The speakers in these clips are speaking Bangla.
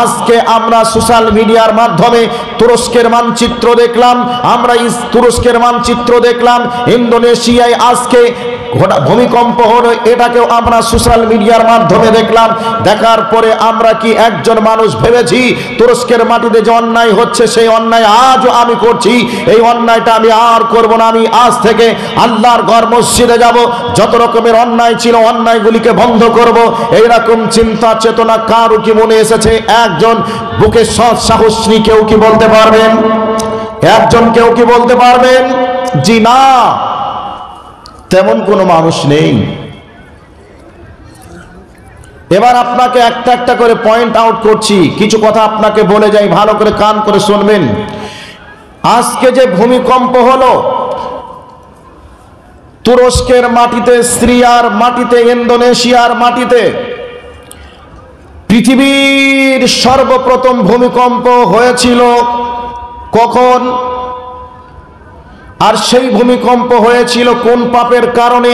আজকে আমরা সোশ্যাল মিডিয়ার মাধ্যমে তুরস্কের মানচিত্র দেখলাম, আমরা তুরস্কের মানচিত্র দেখলাম, ইন্দোনেশিয়ায় আজকে ভূমিকম্প হলো, এটাকেও আমরা সোশ্যাল মিডিয়ার মাধ্যমে দেখলাম। দেখার পরে আমরা কি একজন মানুষ ভেবেছি তুরস্কের মাটিতে যে অন্যায় হচ্ছে সেই অন্যায় আজও আমি করছি, এই অন্যায়টা আমি আর করব না, আমি আজ থেকে আল্লাহর ঘর মসজিদে যাব, যত রকমের অন্যায় ছিল অন্যায়গুলিকে বন্ধ করব, এইরকম চিন্তা চেতনা কারো কি মনে এসেছে? একজন বুকে সাহস নিয়ে কেউ কি বলতে পারবেন? একজন কেউ কি বলতে পারবেন? জি না, তেমন কোনো মানুষ নেই। এবার আপনাকে একটা একটা করে পয়েন্ট আউট করছি, কিছু কথা আপনাকে বলে যাই, ভালো করে কান করে শুনবেন। আজকে যে ভূমিকম্প হলো তুরস্কের মাটিতে, সিরিয়ার মাটিতে, ইন্দোনেশিয়ার মাটিতে, পৃথিবীর সর্বপ্রথম ভূমিকম্প হয়েছিল কখন? আর সেই ভূমিকম্প হয়েছিল কোন পাপের কারণে?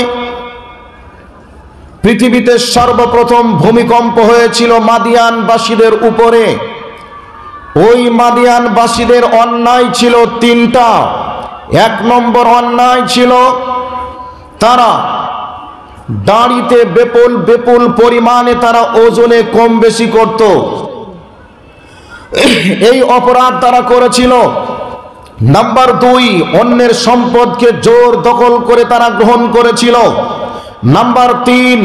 পৃথিবীতে সর্বপ্রথম ভূমিকম্প হয়েছিল মাদিয়ানবাসীদের উপরে। ওই মাদিয়ানবাসীদের অন্যায় ছিল তিনটা। এক নম্বর অন্যায় ছিল তারা দাঁড়িতে বিপুল পরিমাণে তারা ওজনে কম বেশি করত, এই অপরাধ তারা করেছিল। নাম্বার দুই, অন্যের সম্পদকে জোর দখল করে তারা গ্রহণ করেছিল। নাম্বার তিন,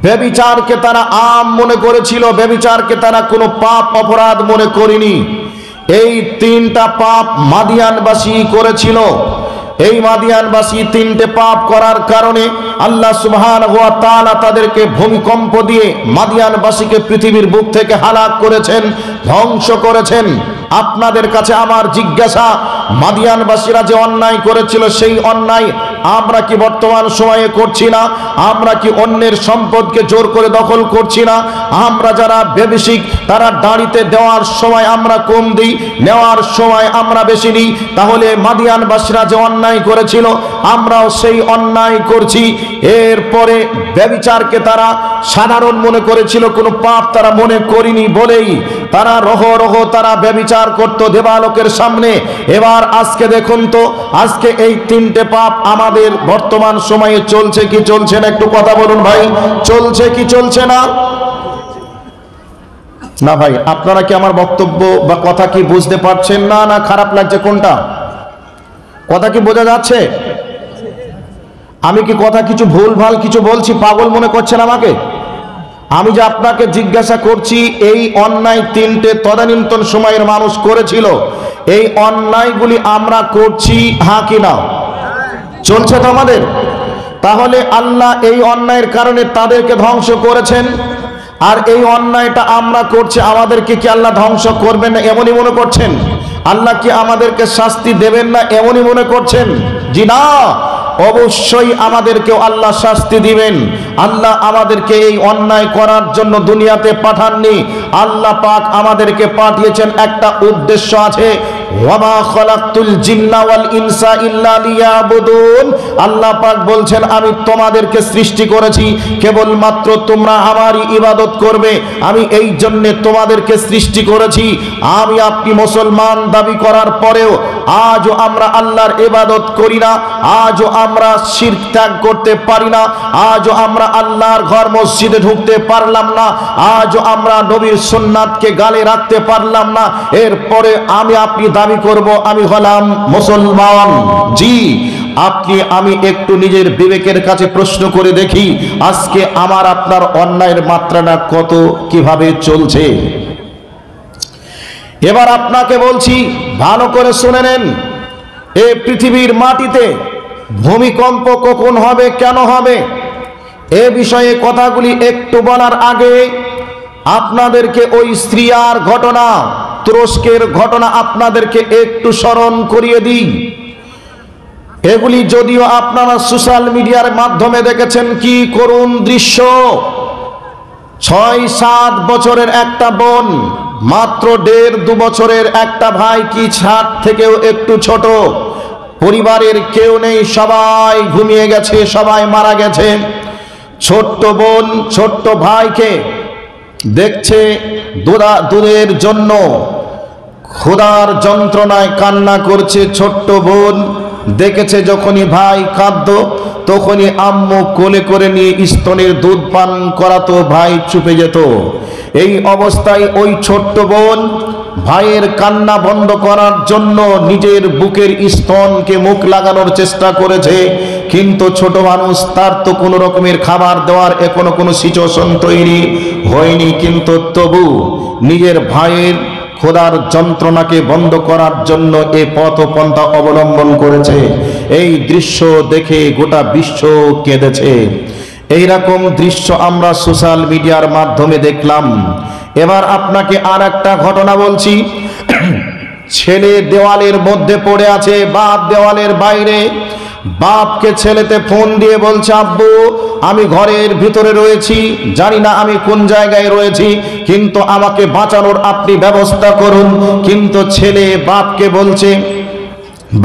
ব্যভিচারকে তারা আম মনে করেছিল, ব্যভিচারকে তারা কোনো পাপ অপরাধ মনে করেনি। এই তিনটা পাপ মাদিয়ানবাসী করেছিল। এই মাদিয়ানবাসী তিনটে পাপ করার কারণে আল্লাহ সুবহানাহু ওয়া তাআলা তাদেরকে ভূমিকম্প দিয়ে মাদিয়ানবাসীকে পৃথিবীর বুক থেকে হালাক করেছেন, ধ্বংস করেছেন। আপনাদের কাছে আমার জিজ্ঞাসা, মাদিয়ানবাসীরা যে অন্যায় করেছিল সেই অন্যায় আমরা কি বর্তমান সময়ে করছি না? আমরা কি অন্যের সম্পদকে জোর করে দখল করছি না? আমরা যারা ব্যভিচারী তারা দাঁড়িতে দেওয়ার সময় আমরা কম দিই, নেওয়ার সময় আমরা বেশি নিই। তাহলে মাদিয়ানবাসীরা যে অন্যায় করেছিল আমরাও সেই অন্যায় করছি। এরপরে ব্যভিচারকে তারা সাধারণ মনে করেছিল, কোনো পাপ তারা মনে করিনি বলেই তারা রহ তারা ব্যভিচার করত দেবালোকের সামনে। এবার আজকে দেখুন তো, আজকে এই তিনটে পাপ আমাদের বর্তমান সময়ে চলছে কি চলছে না? একটু কথা বলুন ভাই, চলছে কি চলছে না? না ভাই, আপনারা কি আমার বক্তব্য বা কথা কি বুঝতে পারছেন না, না খারাপ লাগছে? কোনটা কথা কি বোঝা যাচ্ছে? আমি কি কথা কিছু ভুলভাল কিছু বলছি, পাগল মনে করছেন আমাকে? আমি যে আপনাকে জিজ্ঞাসা করছি, এই অন্যায় তিনটে তদানীন্তন সময়ের মানুষ করেছিল, এই অন্যায়গুলি আমরা করছি হ্যাঁ কি না? চলছে তো আমাদের। তাহলে আল্লাহ এই অন্যায়ের কারণে তাদেরকে ধ্বংস করেছেন, আর এই অন্যায়টা আমরা করছি, আমাদেরকে কি আল্লাহ ধ্বংস করবেন না এমনই মনে করছেন? আল্লাহ কি আমাদেরকে শাস্তি দেবেন না এমনই মনে করছেন? জি না, অবশ্যই আমাদেরকেও আল্লাহ শাস্তি দিবেন। আল্লাহ আমাদেরকে এই অন্যায় করার জন্য দুনিয়াতে পাঠাননি, আল্লাহ পাক আমাদেরকে পাঠিয়েছেন, একটা উদ্দেশ্য আছে। ওয়ামা খালাকতুল জিন্না ওয়াল ইনসা ইল্লা লিয়াবুদুন। আল্লাহ পাক বলছেন আমি তোমাদেরকে সৃষ্টি করেছি কেবলমাত্র তোমরা আমারই ইবাদত করবে, আমি এই জন্য তোমাদেরকে সৃষ্টি করেছি। আমি আপনি মুসলমান দাবি করার পরেও আজও আমরা আল্লাহর ইবাদত করি না, আজও আমরা শিরক ত্যাগ করতে পারি না, আজও আমরা আল্লাহর ঘর মসজিদে ঢুকতে পারলাম না, আজও আমরা নবীর সুন্নাতকে গালে রাখতে পারলাম না। এরপরে আমি আপনি দাবি করব আমি হলাম মুসলমান। জি, আপনি আমি একটু নিজের বিবেকের কাছে প্রশ্ন করে দেখি, আজকে আমার আপনার অন্যায়ের মাত্রাটা কত, কিভাবে চলছে। এবার আপনাকে বলছি, ভালো করে শুনে নেন। এই পৃথিবীর মাটিতে ভূমিকম্প কখন হবে, কেন হবে, এ বিষয়ে কথাগুলি একটু বলার আগে আপনাদেরকে ওই সিরিয়ার ঘটনা, তুরস্কের ঘটনা আপনাদেরকে একটু স্মরণ করিয়ে দিই। এগুলি যদিও আপনারা সোশ্যাল মিডিয়ার মাধ্যমে দেখেছেন, কি করুণ দৃশ্য। 6-7 বছরের একটা বোন, মাত্র 1.5-2 বছরের একটা ভাই, কি 60 থেকেও একটু ছোট, পরিবারের কেউ নেই, সবাই ঘুমিয়ে গেছে, সবাই মারা গেছে। ছোট্ট বোন ছোট্ট ভাইকে দেখছে দুধের জন্য ক্ষুধার যন্ত্রণায় কান্না করছে ছোট্ট বোন। দেখেছে যখনই ভাই কাঁদতো তখনই আম্মু কোলে করে নিয়ে স্তনের দুধ পান করাতো, ভাই চুপে যেত। এই অবস্থায় ওই ছোট্ট বোন ভাইয়ের কান্না বন্ধ করার জন্য নিজের বুকের স্তনকে মুখ লাগানোর চেষ্টা করেছে, কিন্তু ছোট মানুষ, তার তো কোনো রকমের খাবার দেওয়ার এখনো কোনো সিচুয়েশন তৈরি হয়নি, কিন্তু তবু নিজের ভাইয়ের ক্ষুধার যন্ত্রণাকে বন্ধ করার জন্য এ পথ পন্থা অবলম্বন করেছে। এই দৃশ্য দেখে গোটা বিশ্ব কেঁদেছে। এইরকম দৃশ্য আমরা সোশ্যাল মিডিয়ার মাধ্যমে দেখলাম। এবার আপনাকে আর একটা ঘটনা বলছি। ছেলে দেওয়ালের মধ্যে পড়ে আছে, বাপ দেওয়ালের বাইরে। বাপকে ছেলেতে ফোন দিয়ে বলছে, আব্বু আমি ঘরের ভিতরে রয়েছি, জানি না আমি কোন জায়গায় রয়েছি, কিন্তু আমাকে বাঁচানোর আপনি ব্যবস্থা করুন। কিন্তু ছেলে বাপকে বলছে,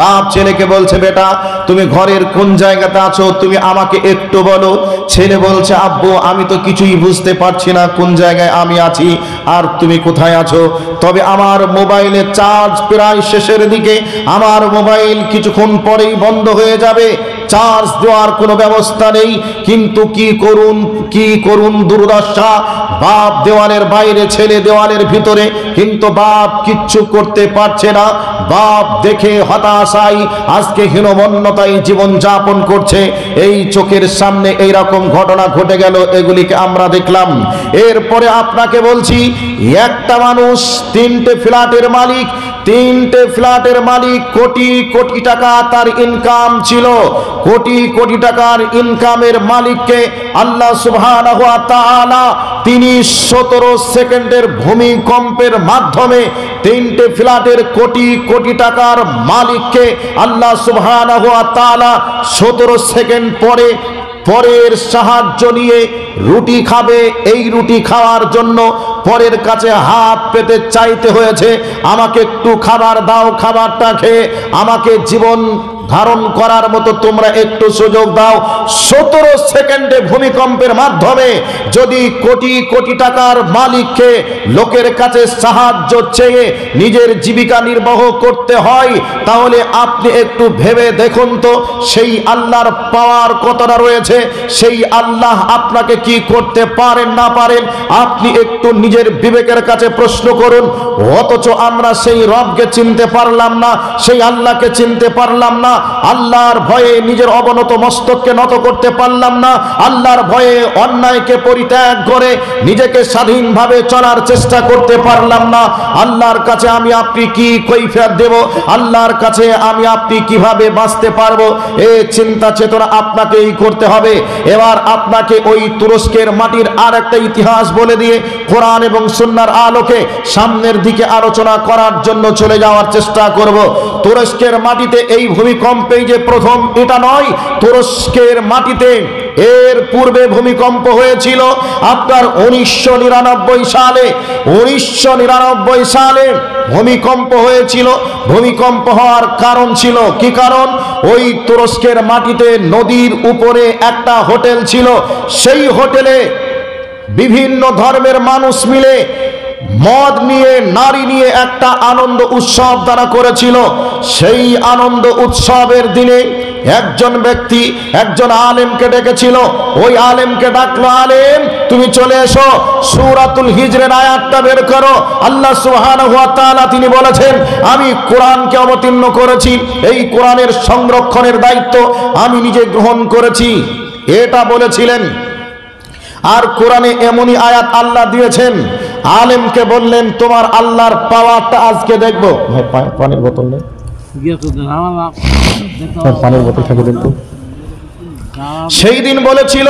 বাপ ছেলেকে বলছে, বেটা তুমি ঘরের কোন জায়গাতে আছো, তুমি আমাকে একটু বলো। ছেলে বলছে, আব্বু আমি তো কিছুই বুঝতে পারছি না কোন জায়গায় আমি আছি আর তুমি কোথায় আছো। তবে আমার মোবাইলে চার্জ প্রায় শেষের দিকে, আমার মোবাইল কিছুক্ষণ পরেই বন্ধ হয়ে যাবে, চার্জ দেওয়ার কোনো ব্যবস্থা নেই। কিন্তু কি করুন দুর্দশা। বাপ দেওয়ালের বাইরে, ছেলে দেওয়ালের ভিতরে, কিন্তু বাপ কিচ্ছু করতে পারছে না। বাপ দেখে হতাশায় আজকে হীনমন্যতায় জীবন যাপন করছে। এই চোখের সামনে এইরকম ঘটনা ঘটে গেল, এগুলিকে আমরা দেখলাম। এরপরে আপনাকে বলছি, একটা মানুষ তিনটে ফ্ল্যাটের মালিক, তিনটে ফ্ল্যাটের মালিক, কোটি কোটি টাকা তার ইনকাম ছিল। কোটি কোটি টাকার ইনকামের মালিককে আল্লাহ সুবহানাহু ওয়া তাআলা তিনি 17 সেকেন্ডের ভূমিকম্পের মাধ্যমে তিনটে ফ্ল্যাটের কোটি কোটি টাকার মালিককে আল্লাহ সুবহানাহু ওয়া তাআলা 17 সেকেন্ড পরের সাহায্য নিয়ে রুটি খাবে। এই রুটি খাওয়ার জন্য পরের কাছে হাত পেতে চাইতে হয়েছে, আমাকে একটু খাবার দাও, খাবারটা খেয়ে আমাকে জীবন ধারণ করার মতো তোমরা একটু সুযোগ দাও। 17 সেকেন্ডে ভূমিকম্পের মাধ্যমে যদি কোটি কোটি টাকার মালিককে লোকের কাছে সাহায্য চেয়ে নিজের জীবিকা নির্বাহ করতে হয়, তাহলে আপনি একটু ভেবে দেখুন তো সেই আল্লাহর পাওয়ার কতটা রয়েছে। সেই আল্লাহ আপনাকে কি করতে পারেন না পারেন আপনি একটু নিজের বিবেকের কাছে প্রশ্ন করুন। অথচ আমরা সেই রবকে চিনতে পারলাম না, সেই আল্লাহকে চিনতে পারলাম না, আল্লাহর ভয়ে নিজের অবনত মস্তককে নত করতে পারলাম না, আল্লাহর ভয়ে অন্যায়কে পরিত্যাগ করে নিজেকে স্বাধীনভাবে চলার চেষ্টা করতে পারলাম না। আল্লাহর কাছে আমি আপনি কি কৈফিয়ত দেব, আল্লাহর কাছে আমি আপনি কিভাবে বাঁচতে পারবো, এই চিন্তা চেতনা আপনাকেই করতে হবে। এবার আপনাকে ওই তুরস্কের মাটির আর একটা ইতিহাস বলে দিয়ে কোরআন এবং সুন্নাহর আলোকে সামনের দিকে আলোচনা করার জন্য চলে যাওয়ার চেষ্টা করব। তুরস্কের মাটিতে এই ভূমিকম্পে যে প্রথম এটা নয়, তুরস্কের মাটিতে এর পূর্বে ভূমিকম্প হয়েছিল আপনার 1999 সালে। 1999 সালে ভূমিকম্প হয়েছিল। ভূমিকম্প হওয়ার কারণ ছিল কি কারণ? ওই তুরস্কের মাটিতে নদীর উপরে একটা হোটেল ছিল। সেই হোটেলে বিভিন্ন ধর্মের মানুষ মিলে মদ নিয়ে, নারী নিয়ে একটা আনন্দ উৎসব তারা করেছিল। সেই আনন্দ উৎসবের দিনে একজন ব্যক্তি একজন আলেমকে ডেকেছিল। ওই আলেমকে ডাকলো, আলেম তুমি চলে এসো, সূরাতুল হিজরের আয়াতটা বের করো। আল্লাহ সুবহানাহু ওয়া তাআলা তিনি বলেছেন, আমি কোরআনকে অবতীর্ণ করেছি, এই কোরআনের সংরক্ষণের দায়িত্ব আমি নিজে গ্রহণ করেছি, এটা বলেছিলেন। আর কোরআনে এমনই আয়াত আল্লাহ দিয়েছেন। আলেমকে বললেন, তোমার আল্লাহর পাওয়ারটা আজকে দেখবো। পানির বোতল নেই, পানির বোতল থাকে দেখবো। সেই দিন বলেছিল,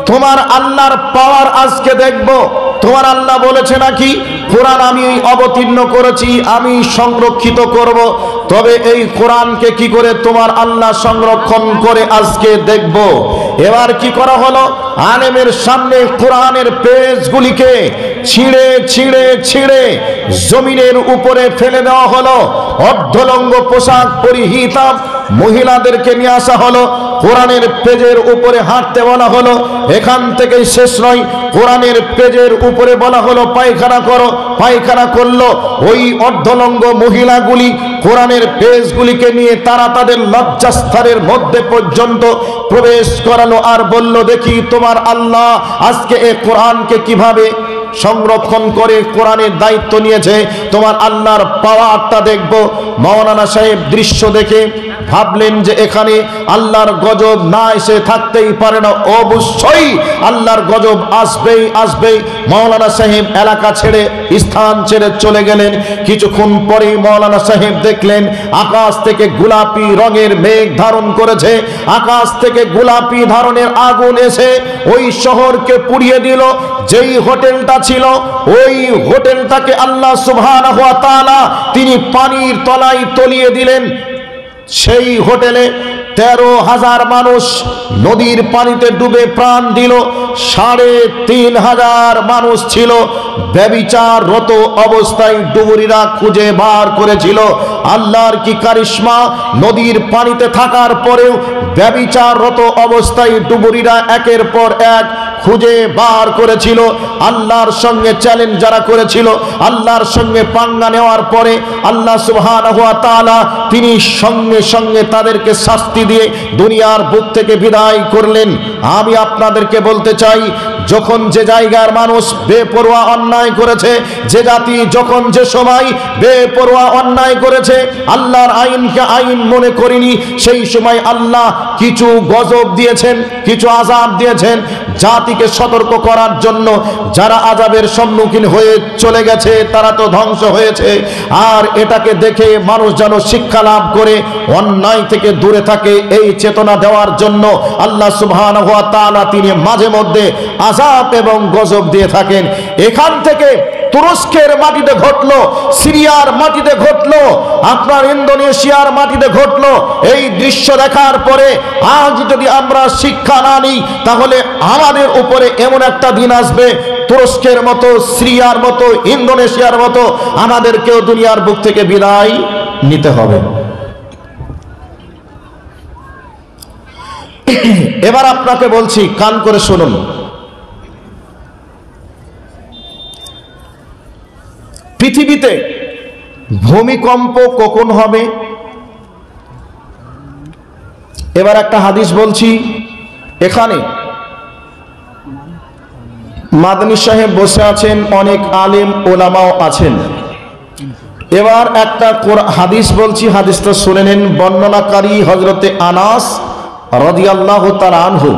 তোমার আল্লাহর পাওয়ার আজকে দেখবো। তোমার আল্লাহ বলেছে নাকি কোরআন আমি অবতীর্ণ করেছি, আমি সংরক্ষিত করব। তবে এই কোরআনকে কি করে তোমার আল্লাহ সংরক্ষণ করে আজকে দেখব। এবার কি করা হলো, আলেমের সামনে কোরআনের পেজগুলিকে ছিঁড়ে ছিঁড়ে ছিঁড়ে জমিনের উপরে ফেলে দেওয়া হলো। অর্ধলঙ্গ পোশাক পরিহিতা মহিলাদেরকে নিয়ে আসা হলো, কোরআনের পেজের উপরে হাঁটতে বলা হলো, এখান থেকেই শেষ নয়, কোরআনের পেজের উপরে বলা হলো পায়খানা করো, পায়খানা করলো। ওই অর্ধলঙ্গ মহিলাগুলি কোরআনের পেজগুলিকে নিয়ে তারা তাদের লজ্জাস্থানের মধ্যে পর্যন্ত প্রবেশ করালো আর বলল, দেখি তোমার আল্লাহ আজকে এই কোরআনকে কিভাবে সংরক্ষণ করে কোরআনের দায়িত্ব নিয়েছে, তোমার আল্লাহর পাওয়ারটা দেখব। মাওলানা সাহেব দৃশ্য দেখে ভাবলেন যে এখানে আল্লাহর গজব না এসে থাকতেই পারে না, অবশ্যই আল্লাহর গজব আসবেই আসবেই। মাওলানা সাহেব এলাকা ছেড়ে স্থান ছেড়ে চলে গেলেন। কিছুক্ষণ পরেই মাওলানা সাহেব দেখলেন আকাশ থেকে গোলাপি রঙের মেঘ ধারণ করেছে, আকাশ থেকে গোলাপি ধরনের আগুন এসে ওই শহরকে পুড়িয়ে দিল। যেই হোটেলটা ছিল ওই হোটেলটাকে আল্লাহ সুবহানাহু ওয়া তাআলা তিনি পানির তলায় তলিয়ে দিলেন। সেই হোটেলে 13,000 মানুষ নদীর পানিতে ডুবে প্রাণ দিল। 3,500 মানুষ ছিল ব্যভিচাররত অবস্থায়, ডুবুরিরা খুঁজে বার করেছিল। আল্লাহর কি কারিশমা, নদীর পানিতে থাকার পরেও ব্যভিচাররত অবস্থায় ডুবুরিরা একের পর এক খুঁজে বার করেছিল। আল্লাহর সঙ্গে চ্যালেঞ্জ যারা করেছিল, আল্লাহর সঙ্গে পাঙ্গা নেওয়ার পরে আল্লাহ সুবহানাহু ওয়া তাআলা তিনি সঙ্গে সঙ্গে তাদেরকে শাস্তি দিয়ে দুনিয়ার বুক থেকে বিদায় করলেন। আমি আপনাদেরকে বলতে চাই, যখন যে জায়গার মানুষ বেপরোয়া অন্যায় করেছে, যে জাতি যখন যে সময় বেপরোয়া অন্যায় করেছে, আল্লাহর আইনকে আইন মনে করেনি, সেই সময় আল্লাহ কিছু গজব দিয়েছেন, কিছু আযাব দিয়েছেন জাতিকে সতর্ক করার জন্য। যারা আযাবের সম্মুখীন হয়ে চলে গেছে তারা তো ধ্বংস হয়েছে, আর এটাকে দেখে মানুষ যেন শিক্ষা লাভ করে অন্যায় থেকে দূরে থাকে, এই চেতনা দেওয়ার জন্য আল্লাহ সুবহানাহু ওয়া তাআলা তিনি মাঝে মধ্যে আযাব এবং গজব দিয়ে থাকেন। এখান থেকে তুরস্কের মাটিতে ঘটলো, সিরিয়ার মাটিতে ঘটলো, আপনার ইন্দোনেশিয়ার মাটিতে ঘটলো। এই দৃশ্য দেখার পরে আজ যদি আমরা শিক্ষা না নিই, তাহলে আমাদের উপরে এমন একটা দিন আসবে, তুরস্কের মতো, সিরিয়ার মতো, ইন্দোনেশিয়ার মতো আমাদেরকেও দুনিয়ার বুক থেকে বিদায় নিতে হবে। এবার আপনাকে বলছি, কান করে শুনুন। পৃথিবীতে ভূমিকম্প কখন হবে? এবার একটা হাদিস বলছি। এখানে মাদানী সাহেব বসে আছেন, অনেক আলেম ওলামাও আছেন। এবার একটা হাদিস বলছি, হাদিসটা শুনে নেন। বর্ণনাকারী হযরতে আনাস রাদিয়াল্লাহু তাআলা আনহু,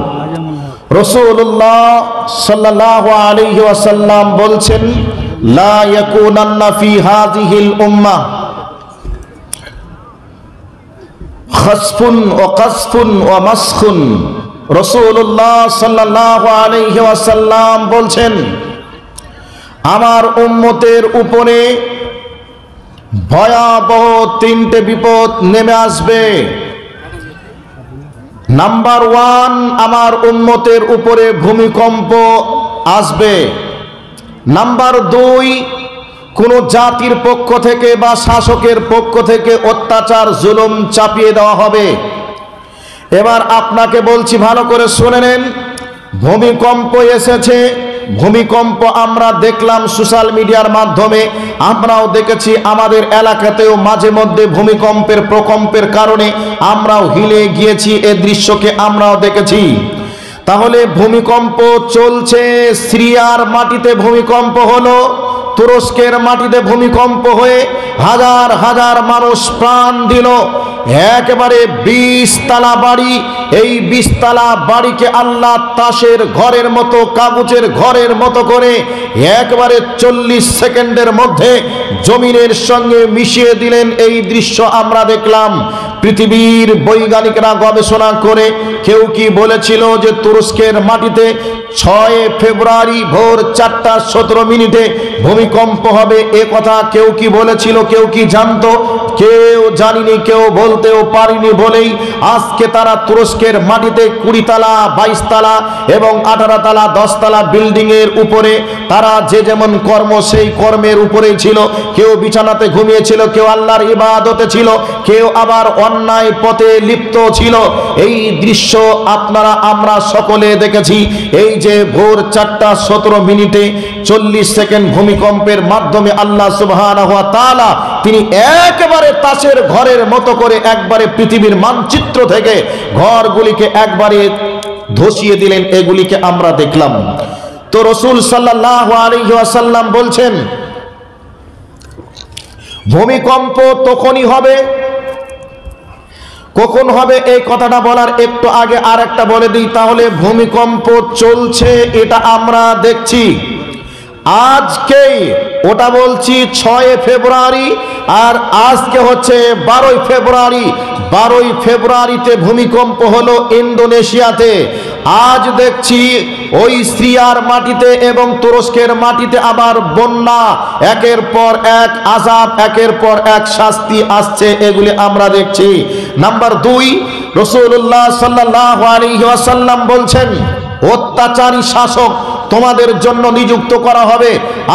রাসূলুল্লাহ সাল্লাল্লাহু আলাইহি ওয়াসাল্লাম বলছেন, লা ইয়াকুনান্না ফি হাযিহিল উম্মাহ খাসফুন ওয়া কাসফুন ওয়া মাসখুন। রাসূলুল্লাহ সাল্লাল্লাহু আলাইহি ওয়াসাল্লাম বলছেন, আমার উম্মতের উপরে ভয়াবহ 3টে বিপদ নেমে আসবে। নাম্বার 1, আমার উম্মতের উপরে ভূমিকম্প আসবে। নাম্বার 2, কোন জাতির পক্ষ থেকে বা শাসকের পক্ষ থেকে অত্যাচার জুলুম চাপিয়ে দেওয়া হবে। এবার আপনাকে বলছি, ভালো করে শুনে নেন। ভূমিকম্প এসেছে, ভূমিকম্প আমরা দেখলাম সোশ্যাল মিডিয়ার মাধ্যমে, আমরাও দেখেছি আমাদের এলাকাতেও মাঝে মধ্যে ভূমিকম্পের প্রকম্পের কারণে আমরাও হিলে গিয়েছি, এই দৃশ্যকে আমরাও দেখেছি। তাহলে ভূমিকম্প চলছে, সিরিয়ার মাটিতে ভূমিকম্প হলো, তুরস্কের মাটিতে ভূমিকম্প হয়ে হাজার হাজার মানুষ প্রাণ দিল। একেবারে 20 তলা বাড়ি, এই 20 তলা বাড়িকে আল্লাহ তাসের ঘরের মতো, কাগজের ঘরের মতো করে একবারে 40 সেকেন্ডের মধ্যে জমিনের সঙ্গে মিশিয়ে দিলেন। এই দৃশ্য আমরা দেখলাম। পৃথিবীর বৈজ্ঞানিকরা গবেষণা করে কেউ কি বলেছিল যে তুরস্কের মাটিতে 6 ফেব্রুয়ারি ভোর 4:17 ভূমিকম্প হবে? এ কথা কেউ কি বলেছিল? কেউ কি জানতো? কেউ জানিনি, কেউ বলতেও পারিনি বলেই আজকে তারা তুরস্কের মাটিতে 20 তলা 22 তলা এবং 18 তলা 10 তলা বিল্ডিং এর উপরে তারা যে যেমন কর্ম সেই কর্মের উপরেই ছিল। কেউ বিছানাতে ঘুমিয়েছিল, কেউ আল্লাহর ইবাদতে ছিল, কেউ আবার অন্যায় পথে লিপ্ত ছিল। এই দৃশ্য আপনারা আমরা সকলে দেখেছি। এই যে ভোর 4:17 40 সেকেন্ড ভূমিকম্পের মাধ্যমে আল্লাহ সুবহানাহু ওয়া তাআলা তিনি একেবারে তাসের ঘরের মতো করে একবারে পৃথিবীর মানচিত্র থেকে ঘরগুলিকে একবারে ধসিয়ে দিলেন, এগুলিকে আমরা দেখলাম। তো রাসূল সাল্লাল্লাহু আলাইহি ওয়াসাল্লাম বলছেন ভূমিকম্প তখনই হবে, কখন হবে এই কথাটা বলার একটু আগে আর একটা বলে দিই, তাহলে ভূমিকম্প চলছে এটা আমরা দেখছি আজকে, ওটা বলছি 6 ফেব্রুয়ারি আর আজকে হচ্ছে 12 ফেব্রুয়ারি। 12 ফেব্রুয়ারিতে ভূমিকম্প হলো ইন্দোনেশিয়াতে। আজ দেখছি ওই সিরিয়ার মাটিতে এবং তুরস্কের মাটিতে আবার বন্যা, একের পর এক আযাব, একের পর এক শাস্তি আসছে, এগুলি আমরা দেখছি। নাম্বার 2, রাসূলুল্লাহ সাল্লাল্লাহু আলাইহি ওয়াসাল্লাম বলছেন অত্যাচারী শাসক তোমাদের জন্য নিযুক্ত করা হবে।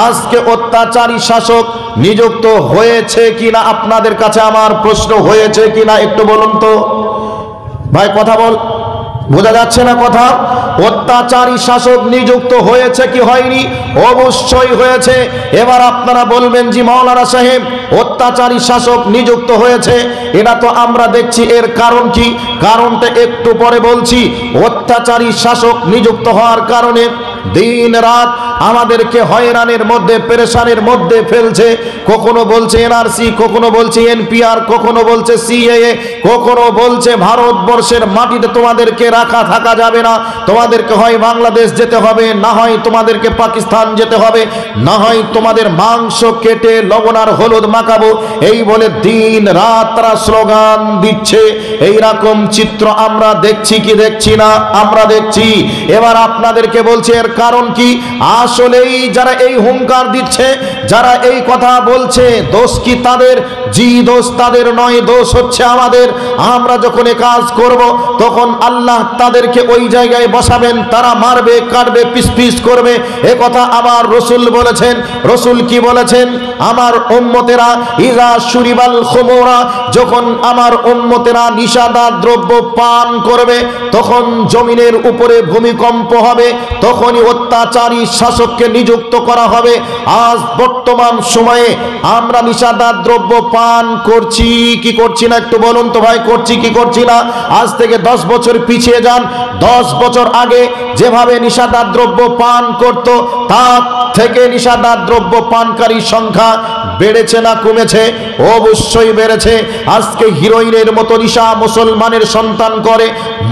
আজকে অত্যাচারী শাসক নিযুক্ত হয়েছে কিনা আপনাদের কাছে আমার প্রশ্ন, হয়েছে কিনা একটু বলুন তো ভাই, কথা বল, বোঝা যাচ্ছে না কথা? অত্যাচারী শাসক নিযুক্ত হয়েছে কি হয়নি? অবশ্যই হয়েছে। এবার আপনারা বলবেন জি মাওলানা সাহেব অত্যাচারী শাসক নিযুক্ত হয়েছে, এটা তো আমরা দেখছি, এর কারণ কি? কারণটা একটু পরে বলছি। অত্যাচারী শাসক নিযুক্ত হওয়ার কারণে দিন রাত আমাদেরকে হয়রানের মধ্যে পেরেশানের মধ্যে ফেলছে। কখনো বলছে এনআরসি, কখনো বলছে এনপিআর, কখনো বলছে সিএএ, কখনো বলছে ভারতবর্ষের মাটিতে তোমাদেরকে রাখা থাকা যাবে না, তোমাদেরকে হয় বাংলাদেশ যেতে হবে, না হয় তোমাদেরকে পাকিস্তান যেতে হবে, না হয় তোমাদের মাংস কেটে লবণ আর হলুদ মাখাবো। এই বলে দিন রাত তারা স্লোগান দিচ্ছে। এই রকম চিত্র আমরা দেখছি কি দেখছি না? আমরা দেখছি। এবার আপনাদেরকে বলছি এর কারণ কি? আসলেই যারা এই হুঙ্কার দিচ্ছে, যারা এই কথা বলছে, দোষ কি তাদের? জি দোষ তাদের নয়, দোষ হচ্ছে আমাদের। আমরা যখন এ কাজ করব তখন আল্লাহ তাদেরকে ওই জায়গায় বসাবেন, তারা মারবে, কাটবে, পিস পিস করবে। এ কথা আমার রাসূল বলেছেন। রাসূল কি বলেছেন? আমার উম্মতেরা ইজা শুরিবাল খুমুরা, যখন আমার উম্মতেরা নিশাদার দ্রব্য পান করবে তখন জমিনের উপরে ভূমিকম্প হবে, তখনই অত্যাচারী শাসককে নিযুক্ত করা হবে। আজ বর্তমান সময়ে আমরা নিশাদার দ্রব্য পান করছি কি করছি না একটু বলুন তো ভাই, করছি কি করছি না? আজ থেকে 10 বছর পিছিয়ে যান। 10 বছর আগে যেভাবে নিশাদার দ্রব্য পান করত, তার থেকে নিশাদার দ্রব্য পানকারীর সংখ্যা বেড়েছে না কমেছে? অবশ্যই বেড়েছে। আজকে হিরোইনের মতো নিশা মুসলমানের সন্তান করে,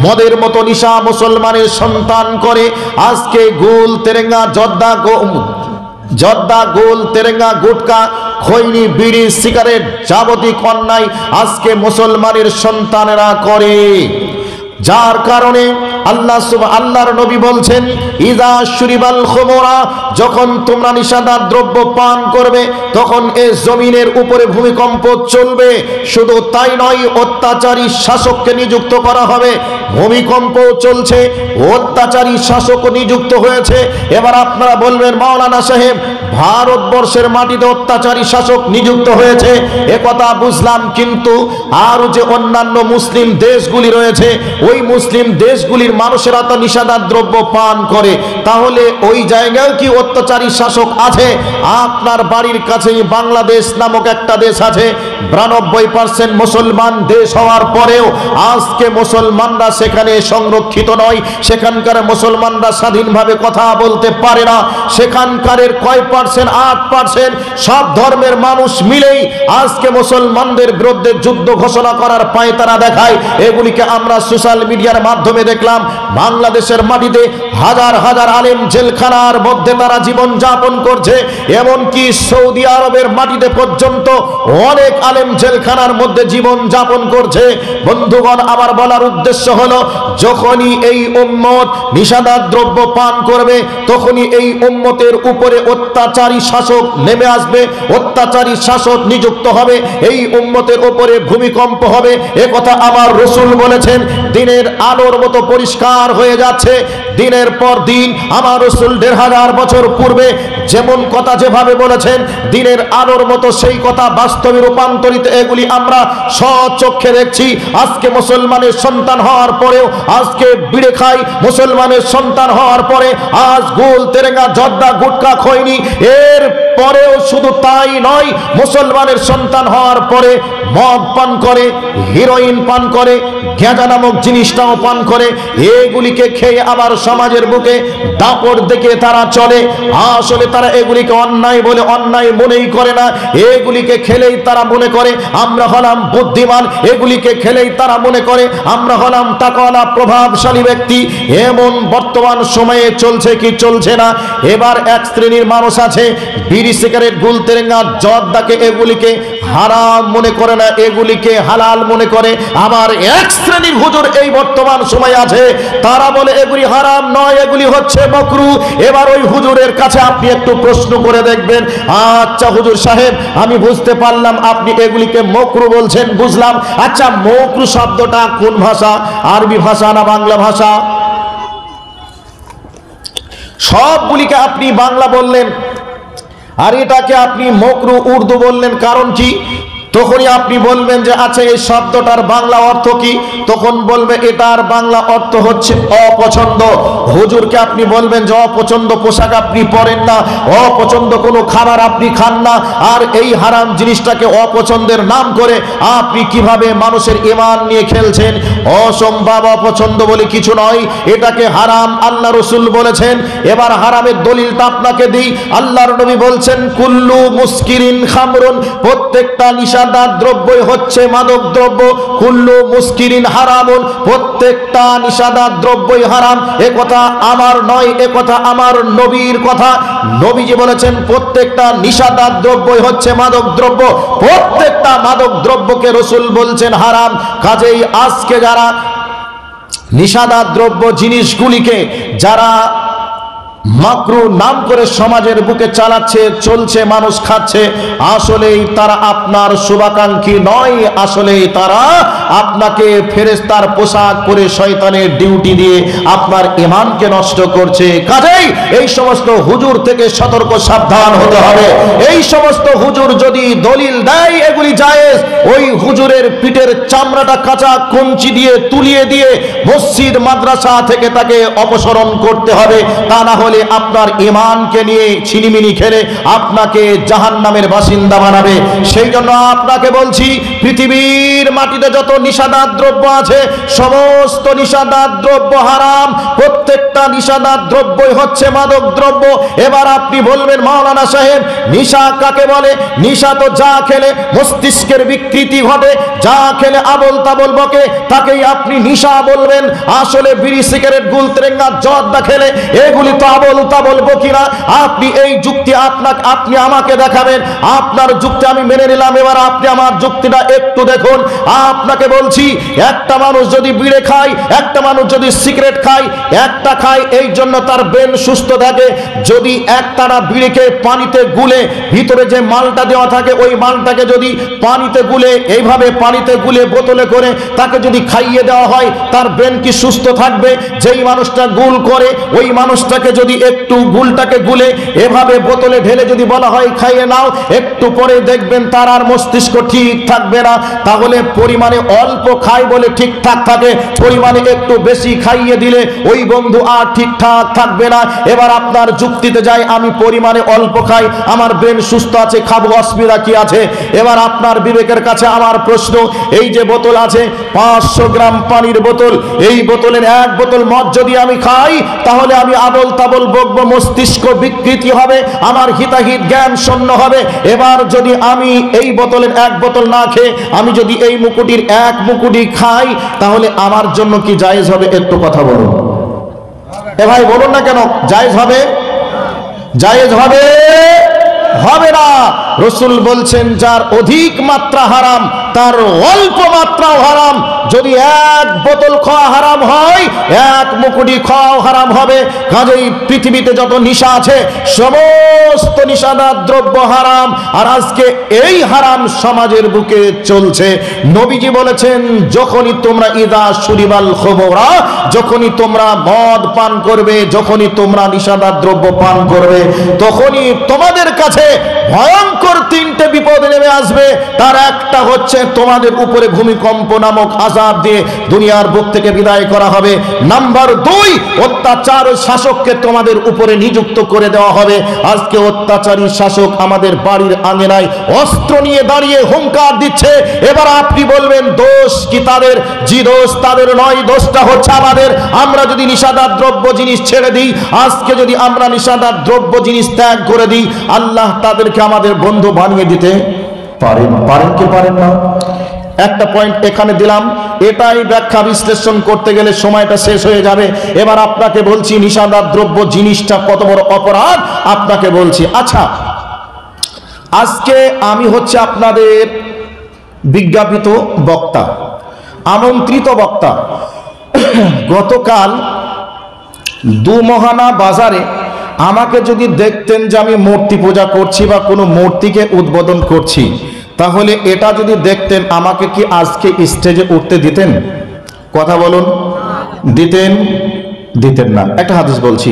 মদের মতো নিশা মুসলমানের সন্তান করে। আজকে গোল তেরেঙ্গা জর্দা গোল তেরেঙ্গা গুটকা খৈনি বিড়ি সিগারেট যাবতীয় অন্যায় আজকে মুসলমানের সন্তানেরা করে। যার কারণে আল্লাহর নবী বলছেন ইজা শুরিবাল খুমুরা, যখন তোমরা নিশাদার দ্রব্য পান করবে তখন এই জমিনের উপরে ভূমিকম্প চলবে। শুধু তাই নয়, অত্যাচারী শাসককে নিযুক্ত করা হবে। ভূমিকম্প চলছে, অত্যাচারী শাসক নিযুক্ত হয়েছে। এবার আপনারা বলবেন মাওলানা সাহেব ভারতবর্ষের মাটিতে অত্যাচারী শাসক নিযুক্ত হয়েছে, এ কথা বুঝলাম, কিন্তু আর যে অন্যান্য মুসলিম দেশগুলি রয়েছে ওই মুসলিম দেশগুলির মানুষেরা তো নিষেধাজ্ঞা দ্রব্য পান করে, তাহলে ওই জায়গায় কি অত্যাচারী শাসক আছে? আপনার বাড়ির কাছেই বাংলাদেশ নামক একটা দেশ আছে, 92% মুসলমান দেশ হওয়ার পরেও আজকে মুসলমানরা সেখানে সংরক্ষিত নয়, সেখানকার মুসলমানরা স্বাধীনভাবে কথা বলতে পারে না। সেখানকার কয় পার্সেন্ট? 8% সব ধর্মের মানুষ মিলেই আজকে মুসলমানদের বিরুদ্ধে যুদ্ধ ঘোষণা করার পায়তারা দেখায়। এগুলিকে আমরা সোশ্যাল মিডিয়ার মাধ্যমে দেখলাম। বাংলাদেশের মাটিতে হাজার হাজার আলেম জেলখানার মধ্যে তারা জীবন যাপন করছে, এমনকি সৌদি আরবের মাটিতে পর্যন্ত অনেক আলেম জেলখানার মধ্যে জীবন যাপন করছে। বন্ধুগণ, আমার বলার উদ্দেশ্য হলো, যখনই এই উম্মত নিশাদার দ্রব্য পান করবে, তখনই এই উম্মতের উপরে অত্যাচারী শাসক নেমে আসবে, অত্যাচারী শাসক নিযুক্ত হবে, এই উম্মতের উপরে ভূমিকম্প হবে। এ কথা আমার রাসূল বলেছেন। দিনের আলোর মতো পরিষ্কার হয়ে যাচ্ছে। দিনের পর দিন আমার রাসূল ১৫০০ বছর পূর্বে যেমন কথা যেভাবে বলেছেন, দিনের আলোর মতো সেই কথা বাস্তবে রূপান্তরিত। এগুলি আমরা স্বচক্ষে দেখছি। আজকে মুসলমানের সন্তান হওয়ার পরেও, আজকে বিড়ে খাই মুসলমানের সন্তান হওয়ার পরে, আজ গোল তেরেঙ্গা জর্দা গুটকা খৈনি, এর পরেও শুধু তাই নয়, মুসলমানের সন্তান হওয়ার পরে মদ পান করে, হিরোইন পান করে, গাঁজা নামক জিনিসটাও পান করে। এগুলিকে খেয়ে আবার সমাজের বুকে দাপট দেখে তারা চলে। আসলে তারা এগুলিকে অন্যায় বলে অন্যায় মনেই করে না। এগুলিকে খেলেই তারা মনে করে আমরা হলাম বুদ্ধিমান, এগুলিকে খেলেই তারা মনে করে আমরা হলাম তাকওয়ালা প্রভাবশালী ব্যক্তি। এমন বর্তমান সময়ে চলছে কি চলছে না? এবার এক শ্রেণীর মানুষ আছে, বিড়ি সিগারেট গুল তেরেঙ্গা জর্দাকে এগুলিকে হারাম মনে করে না, এগুলিকে হালাল মনে করে। আবার এক শ্রেণীর হুজুর এই বর্তমান সময় আছে, তারা বলে এগুলি হারাম নয়, এগুলি হচ্ছে মাকরু। এবার ওই হুজুরের কাছে আপনি একটু প্রশ্ন করে দেখবেন, আচ্ছা হুজুর সাহেব, আমি বুঝতে পারলাম আপনি এগুলিকে মাকরু বলছেন, বুঝলাম। আচ্ছা, মাকরু শব্দটা কোন ভাষা? আরবি ভাষা না বাংলা ভাষা? সবগুলিকে আপনি বাংলা বললেন, আর এটাকে আপনি মাকরু উর্দু বললেন, কারণ কি? তখনই আপনি বলবেন যে আচ্ছা, এই শব্দটার বাংলা অর্থ কি? তখন বলবে এটার বাংলা অর্থ হচ্ছে অপছন্দ। হুজুরকে আপনি বলবেন যে অপছন্দ পোশাক আপনি পরেন না, অপছন্দ কোনো খাবার আপনি খান না, আর এই হারাম জিনিসটাকে অপছন্দের নাম করে আপনি কিভাবে মানুষের ঈমান নিয়ে খেলছেন? অসম্ভব, অপছন্দ বলে কিছু নয়, এটাকে হারাম আল্লাহ রাসূল বলেছেন। এবার হারামের দলিলটা আপনাকে দিই। আল্লাহর নবী বলছেন, কুল্লু মুস্কিরিন খামরুন, প্রত্যেকটা নিশাদার দ্রব্যই হচ্ছে মাদক দ্রব্য। কুল্লু মুস্কিরিন হারামুন, প্রত্যেকটা নিশাদার দ্রব্যই হারাম। এ কথা আমার নয়, এ কথা আমার নবীর কথা। নবীজি বলেছেন প্রত্যেকটা নিশাদার দ্রব্যই হচ্ছে মাদক দ্রব্য, প্রত্যেকটা মাদক দ্রব্যকে রাসূল বলছেন হারাম। কাজেই আজকে যারা নিশাদার দ্রব্য জিনিসগুলিকে যারা মাকরু নাম করে সমাজের বুকে চালাচ্ছে, চলছে, মানুষ খাচ্ছে, আসলেই তারা আপনার শুভাকাঙ্ক্ষী নয়, আসলেই তারা আপনাকে ফেরেশতার পোশাক পরে শয়তানের ডিউটি দিয়ে আপনার ঈমানকে নষ্ট করছে। কাজেই এই সমস্ত হুজুর থেকে সতর্ক সাবধান হতে হবে। এই সমস্ত হুজুর যদি দলিল দেয় এগুলি জায়েজ, ওই হুজুরের পিঠের চামড়াটা কাঁচা কঞ্চি দিয়ে তুলিয়ে দিয়ে মসজিদ মাদ্রাসা থেকে তাকে অপসারণ করতে হবে। তা না হলে আপনার ঈমানকে নিয়ে ছিনিমিনি খেলে আপনাকে জাহান্নামের বাসিন্দা বানাবে। সেই জন্য আপনাকে বলছি, পৃথিবীর মাটিতে যত নিশাদার দ্রব্য আছে, সমস্ত নিশাদার দ্রব্য হারাম, প্রত্যেকটা নিশাদার দ্রব্যই হচ্ছে মাদক দ্রব্য। এবার আপনি বলবেন, মাওলানা সাহেব, নিশা কাকে বলে? নিশা তো যা খেলে মস্তিষ্কের বিকৃতি ঘটে, যা খেলে আবল তাবল বকে, তাকেই আপনি নিশা বলবেন। আসলে বিড়ি সিগারেট গুল তেরেঙ্গা জর্দা খেলে এগুলি তো আবল তাবল বকিরা। আপনি এই যুক্তি আপনি আমাকে দেখাবেন, আপনার যুক্তি আমি মেনে নিলাম। এবার আপনি আমার যুক্তিটা একটু দেখুন। আপনাকে বলছি, একটা মানুষ যদি বিড়ে খায়, একটা মানুষ যদি সিগারেট খায়, একটা খায় এই জন্য তার ব্রেন সুস্থ থাকে। যদি একটানা বিড়িকে পানিতে গুলে ভিতরে যে মালটা দেওয়া থাকে, ওই মালটাকে যদি পানিতে গুলে, এইভাবে পানিতে গুলে বোতলে করে তাকে যদি খাইয়ে দেওয়া হয়, তার ব্রেন কি সুস্থ থাকবে? যেই মানুষটা গুল করে, ওই মানুষটাকে যদি একটু গুলটাকে গুলে এভাবে বোতলে ঢেলে যদি বলা হয় খাইয়ে নাও, একটু পরে দেখবেন তার আর মস্তিষ্ক ঠিক থাকবে না। তাহলে পরিমাণে অল্প খায় বলে ঠিকঠাক থাকে, পরিমাণে একটু বেশি খাইয়ে দিলে ওই বন্ধু আর ঠিকঠাক থাকবে না। এবার আপনার যুক্তিতে যাই, আমি পরিমাণে অল্প খাই, আমার ব্রেন সুস্থ আছে, খাবো, অসুবিধা কি আছে? এবার আপনার বিবেকের কাছে আমার প্রশ্ন, এই যে বোতল আছে 500 গ্রাম পানির বোতল, এই বোতলের এক বোতল মদ যদি আমি খাই, তাহলে আমি আবল তাবল বকবো, মস্তিষ্ক বিকৃতি হবে, আমার হিতাহিত জ্ঞান শূন্য হবে। এবার যদি আমি এই বোতলের এক বোতল না খেয়ে আমি যদি এই মুকুটির এক মুকুটি খাই, তাহলে আমার জন্য কি জায়েজ হবে? একটু কথা বলুন। এ ভাই বলুন না কেন জায়েজ হবে? জায়েজ হবে? হবে না। রসুল বলছেন যার অধিক মাত্রা হারাম তার অল্প মাত্রাও হারাম। যদি এক বোতল খাওয়া হারাম হয়, এক মুকুটি খাওয়াও হারাম হবে। কাজেই পৃথিবীতে যত নেশা আছে সমস্ত নেশাদার দ্রব্য হারাম। আর আজকে এই হারাম সমাজের বুকে চলছে। নবীজি বলেছেন যখনই তোমরা ইদা শুরিবাল খুমরা, যখনই তোমরা মদ পান করবে, যখনই তোমরা নেশাদার দ্রব্য পান করবে, তখনই তোমাদের কাছে ভয়ঙ্কর তিনটে বিপদ নেমে আসবে। তার একটা হচ্ছে তোমাদের উপরে ভূমিকম্প নামক আযাব দিয়ে দুনিয়ার বুক থেকে বিদায় করা হবে। নাম্বার 2, অত্যাচার শাসককে তোমাদের উপরে নিযুক্ত করে দেওয়া হবে। আজকে অত্যাচারী শাসক আমাদের বাড়ির আঙিনায় অস্ত্র নিয়ে দাঁড়িয়ে হুঙ্কার দিচ্ছে। এবার আপনি বলবেন দোষ কি তাদের? জি দোষ তাদের নয়, দোষটা হচ্ছে আমাদের। আমরা যদি নিষাদার দ্রব্য জিনিস ছেড়ে দিই, আজকে যদি আমরা নিষাদার দ্রব্য জিনিস ত্যাগ করে দিই, আল্লাহ তাদেরকে আমাদের বন্ধু বানিয়ে দিতে পারেন কি পারেন না? একটা পয়েন্ট এখানে দিলাম, এটাই ব্যাখ্যা বিশ্লেষণ করতে গেলে সময়টা শেষ হয়ে যাবে। এবার আপনাকে বলছি নিষাদার দ্রব্য জিনিসটা কত বড় অপরাধ আপনাকে বলছি। আচ্ছা, আজকে আমি হচ্ছে আপনাদের বিজ্ঞাপিত বক্তা, আমন্ত্রিত বক্তা। গতকাল দুমহানা বাজারে আমাকে যদি দেখতেন যে আমি মূর্তি পূজা করছি বা কোনো মূর্তিকে উদ্বোধন করছি, তাহলে এটা যদি দেখতেন আমাকে কি আজকে স্টেজে উঠতে দিতেন? কথা বলুন, দিতেন? দিতেন না। একটা হাদিস বলছি,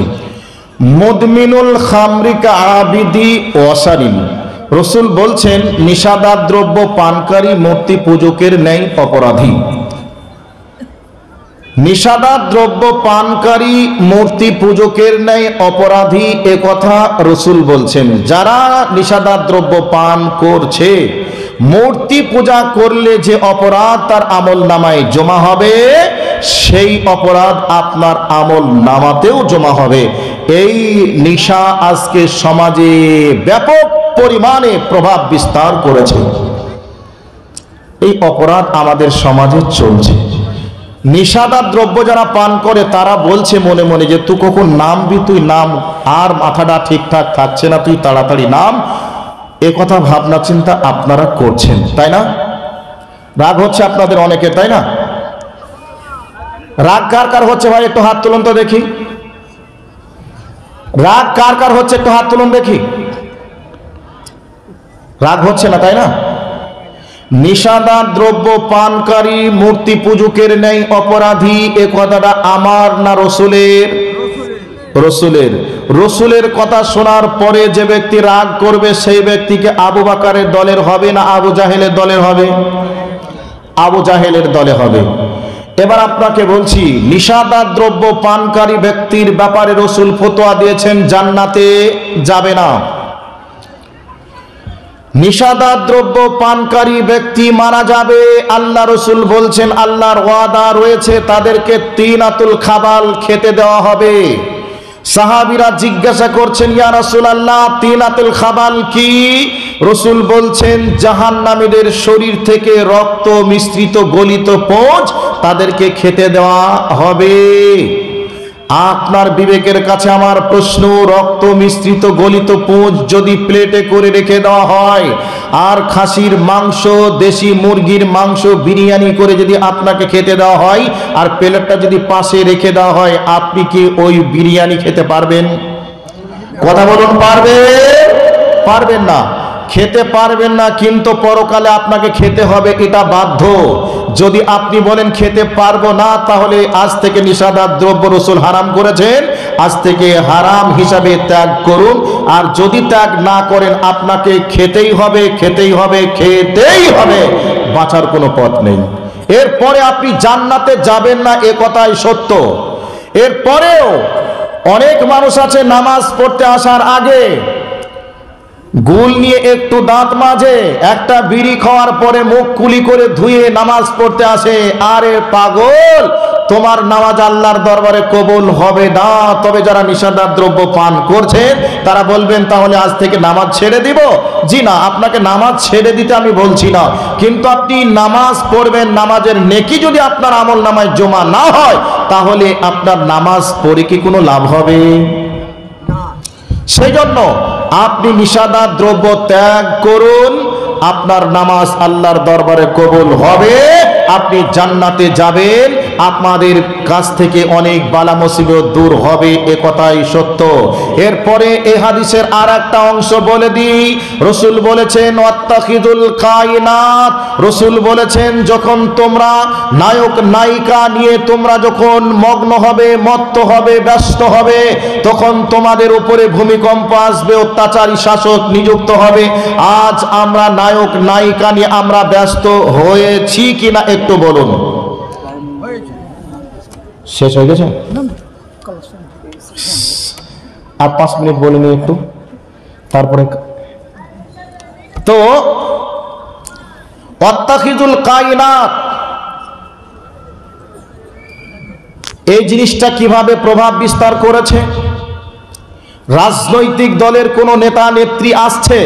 মুদমিনুল খামরিকা আবিদি ওয়াসারিন, রসুল বলছেন নিষাদার দ্রব্য পানকারী মূর্তি পূজকের ন্যায় অপরাধী। নিষাদার দ্রব্য পানকারী মূর্তি পূজকের ন্যায় অপরাধী, এ কথা রসুল বলছেন। যারা নিষাদার দ্রব্য পান করছে, মূর্তি পূজা করলে যে অপরাধ তার আমল নামায় জমা হবে, সেই অপরাধ আপনার আমল নামাতেও জমা হবে। এই নেশা আজকে সমাজে ব্যাপক পরিমাণে প্রভাব বিস্তার করেছে। এই অপরাধ আমাদের সমাজে চলছে। নিষাদার দ্রব্য যারা পান করে তারা বলছে মনে মনে যে তুই কখন নামবি, তুই নাম, আর মাথাটা ঠিকঠাক থাকছে না, তুই তাড়াতাড়ি নাম। এ কথা ভাবনা চিন্তা আপনারা করছেন, তাই না? রাগ হচ্ছে আপনাদের অনেকে, তাই না? রাগ কার কার হচ্ছে ভাই একটু হাত তুলুন তো দেখি। রাগ কার কার হচ্ছে একটু হাত তুলুন দেখি। রাগ হচ্ছে না, তাই না? নিষাদার দ্রব্য পানকারী মূর্তি পূজকের ন্যায় অপরাধী, এ কথাটা আমার না রসুলের? রসুলের। রসুলের কথা শোনার পরে যে ব্যক্তি রাগ করবে সেই ব্যক্তিকে আবু বকরের দলের হবে না আবু জাহেলের দলের হবে? আবু জাহেলের দলে হবে। এবার আপনাকে বলছি, নিষাদার দ্রব্য পানকারী ব্যক্তির ব্যাপারে রসুল ফতোয়া দিয়েছেন জান্নাতে যাবে না। নিষাদার দ্রব্য পানকারী ব্যক্তি মারা যাবে, আল্লাহ রসুল বলছেন আল্লাহর ওয়াদা রয়েছে তাদেরকে তিনাতুল খাবাল খেতে দেওয়া হবে। সাহাবীরা জিজ্ঞাসা করছেন ইয়া রাসূলুল্লাহ তিনাতুল খাবাল কি? রসুল বলছেন জাহান্নামীদের শরীর থেকে রক্ত মিশ্রিত গলিত পোঁজ তাদেরকে খেতে দেওয়া হবে। আপনার বিবেকের কাছে আমার প্রশ্ন, রক্ত মিশ্রিত গলিত পুঁজ যদি প্লেটে করে রেখে দেওয়া হয়, আর খাসির মাংস, দেশি মুরগির মাংস বিরিয়ানি করে যদি আপনাকে খেতে দেওয়া হয়, আর প্লেটটা যদি পাশে রেখে দেওয়া হয়, আপনি কি ওই বিরিয়ানি খেতে পারবেন? কথা বলুন, পারবেন? পারবেন না। খেতে পারবেন না, কিন্তু পরকালে আপনাকে খেতে হবে, এটা বাধ্য। যদি আপনি বলেন খেতে পারবো না, তাহলে আজ থেকে নিষাদার দ্রব্য রসুল হারাম করেছেন, আজ থেকে হারাম হিসাবে ত্যাগ করুন। আর যদি ত্যাগ না করেন আপনাকে খেতেই হবে, খেতেই হবে, খেতেই হবে, বাঁচার কোনো পথ নেই। এরপরে আপনি জান্নাতে যাবেন না, এ কথাই সত্য। এরপরেও অনেক মানুষ আছে নামাজ পড়তে আসার আগে গুল নিয়ে একটু দাঁত মাজে, একটা বিড়ি খাওয়ার পরে মুখ কুলি করে ধুয়ে নামাজ পড়তে আসে। আরে পাগল, তোমার নামাজ আল্লাহর দরবারে কবুল হবে না। তবে যারা নিষাদার দ্রব্য পান করছেন তারা বলবেন তাহলে আজ থেকে নামাজ ছেড়ে দিব। জি না, আপনাকে নামাজ ছেড়ে দিতে আমি বলছি না, কিন্তু আপনি নামাজ পড়বেন, নামাজের নেকি যদি আপনার আমল নামায় জমা না হয়, তাহলে আপনার নামাজ পড়ে কি কোনো লাভ হবে? সেই জন্য আপনি নিষাদার দ্রব্য ত্যাগ করুন, আপনার নামাজ আল্লাহর দরবারে কবুল হবে, আপনি জান্নাতে যাবেন, আপনাদের কাছ থেকে অনেক বালা মুসিবত দূর হবে, এ কথাই সত্য। এরপরে এই হাদিসের আর একটা অংশ বলে দিই। রসুল বলেছেন ওয়াত্তাখিদুল কায়নাত, রসুল বলেছেন যখন তোমরা নায়ক নায়িকা নিয়ে তোমরা যখন মগ্ন হবে, মত্ত হবে, ব্যস্ত হবে, তখন তোমাদের উপরে ভূমিকম্প আসবে, অত্যাচারী শাসক নিযুক্ত হবে। আজ আমরা নায়ক নায়িকা নিয়ে আমরা ব্যস্ত হয়েছি কিনা একটু বলুন। শেষ হয়ে গেছে, আর 5 মিনিট বলে নিই একটু, তারপরে তো ওয়াত্তাখিদুল কায়নাত, এই জিনিসটা কিভাবে প্রভাব বিস্তার করেছে। রাজনৈতিক দলের কোন নেতা নেত্রী আসছে,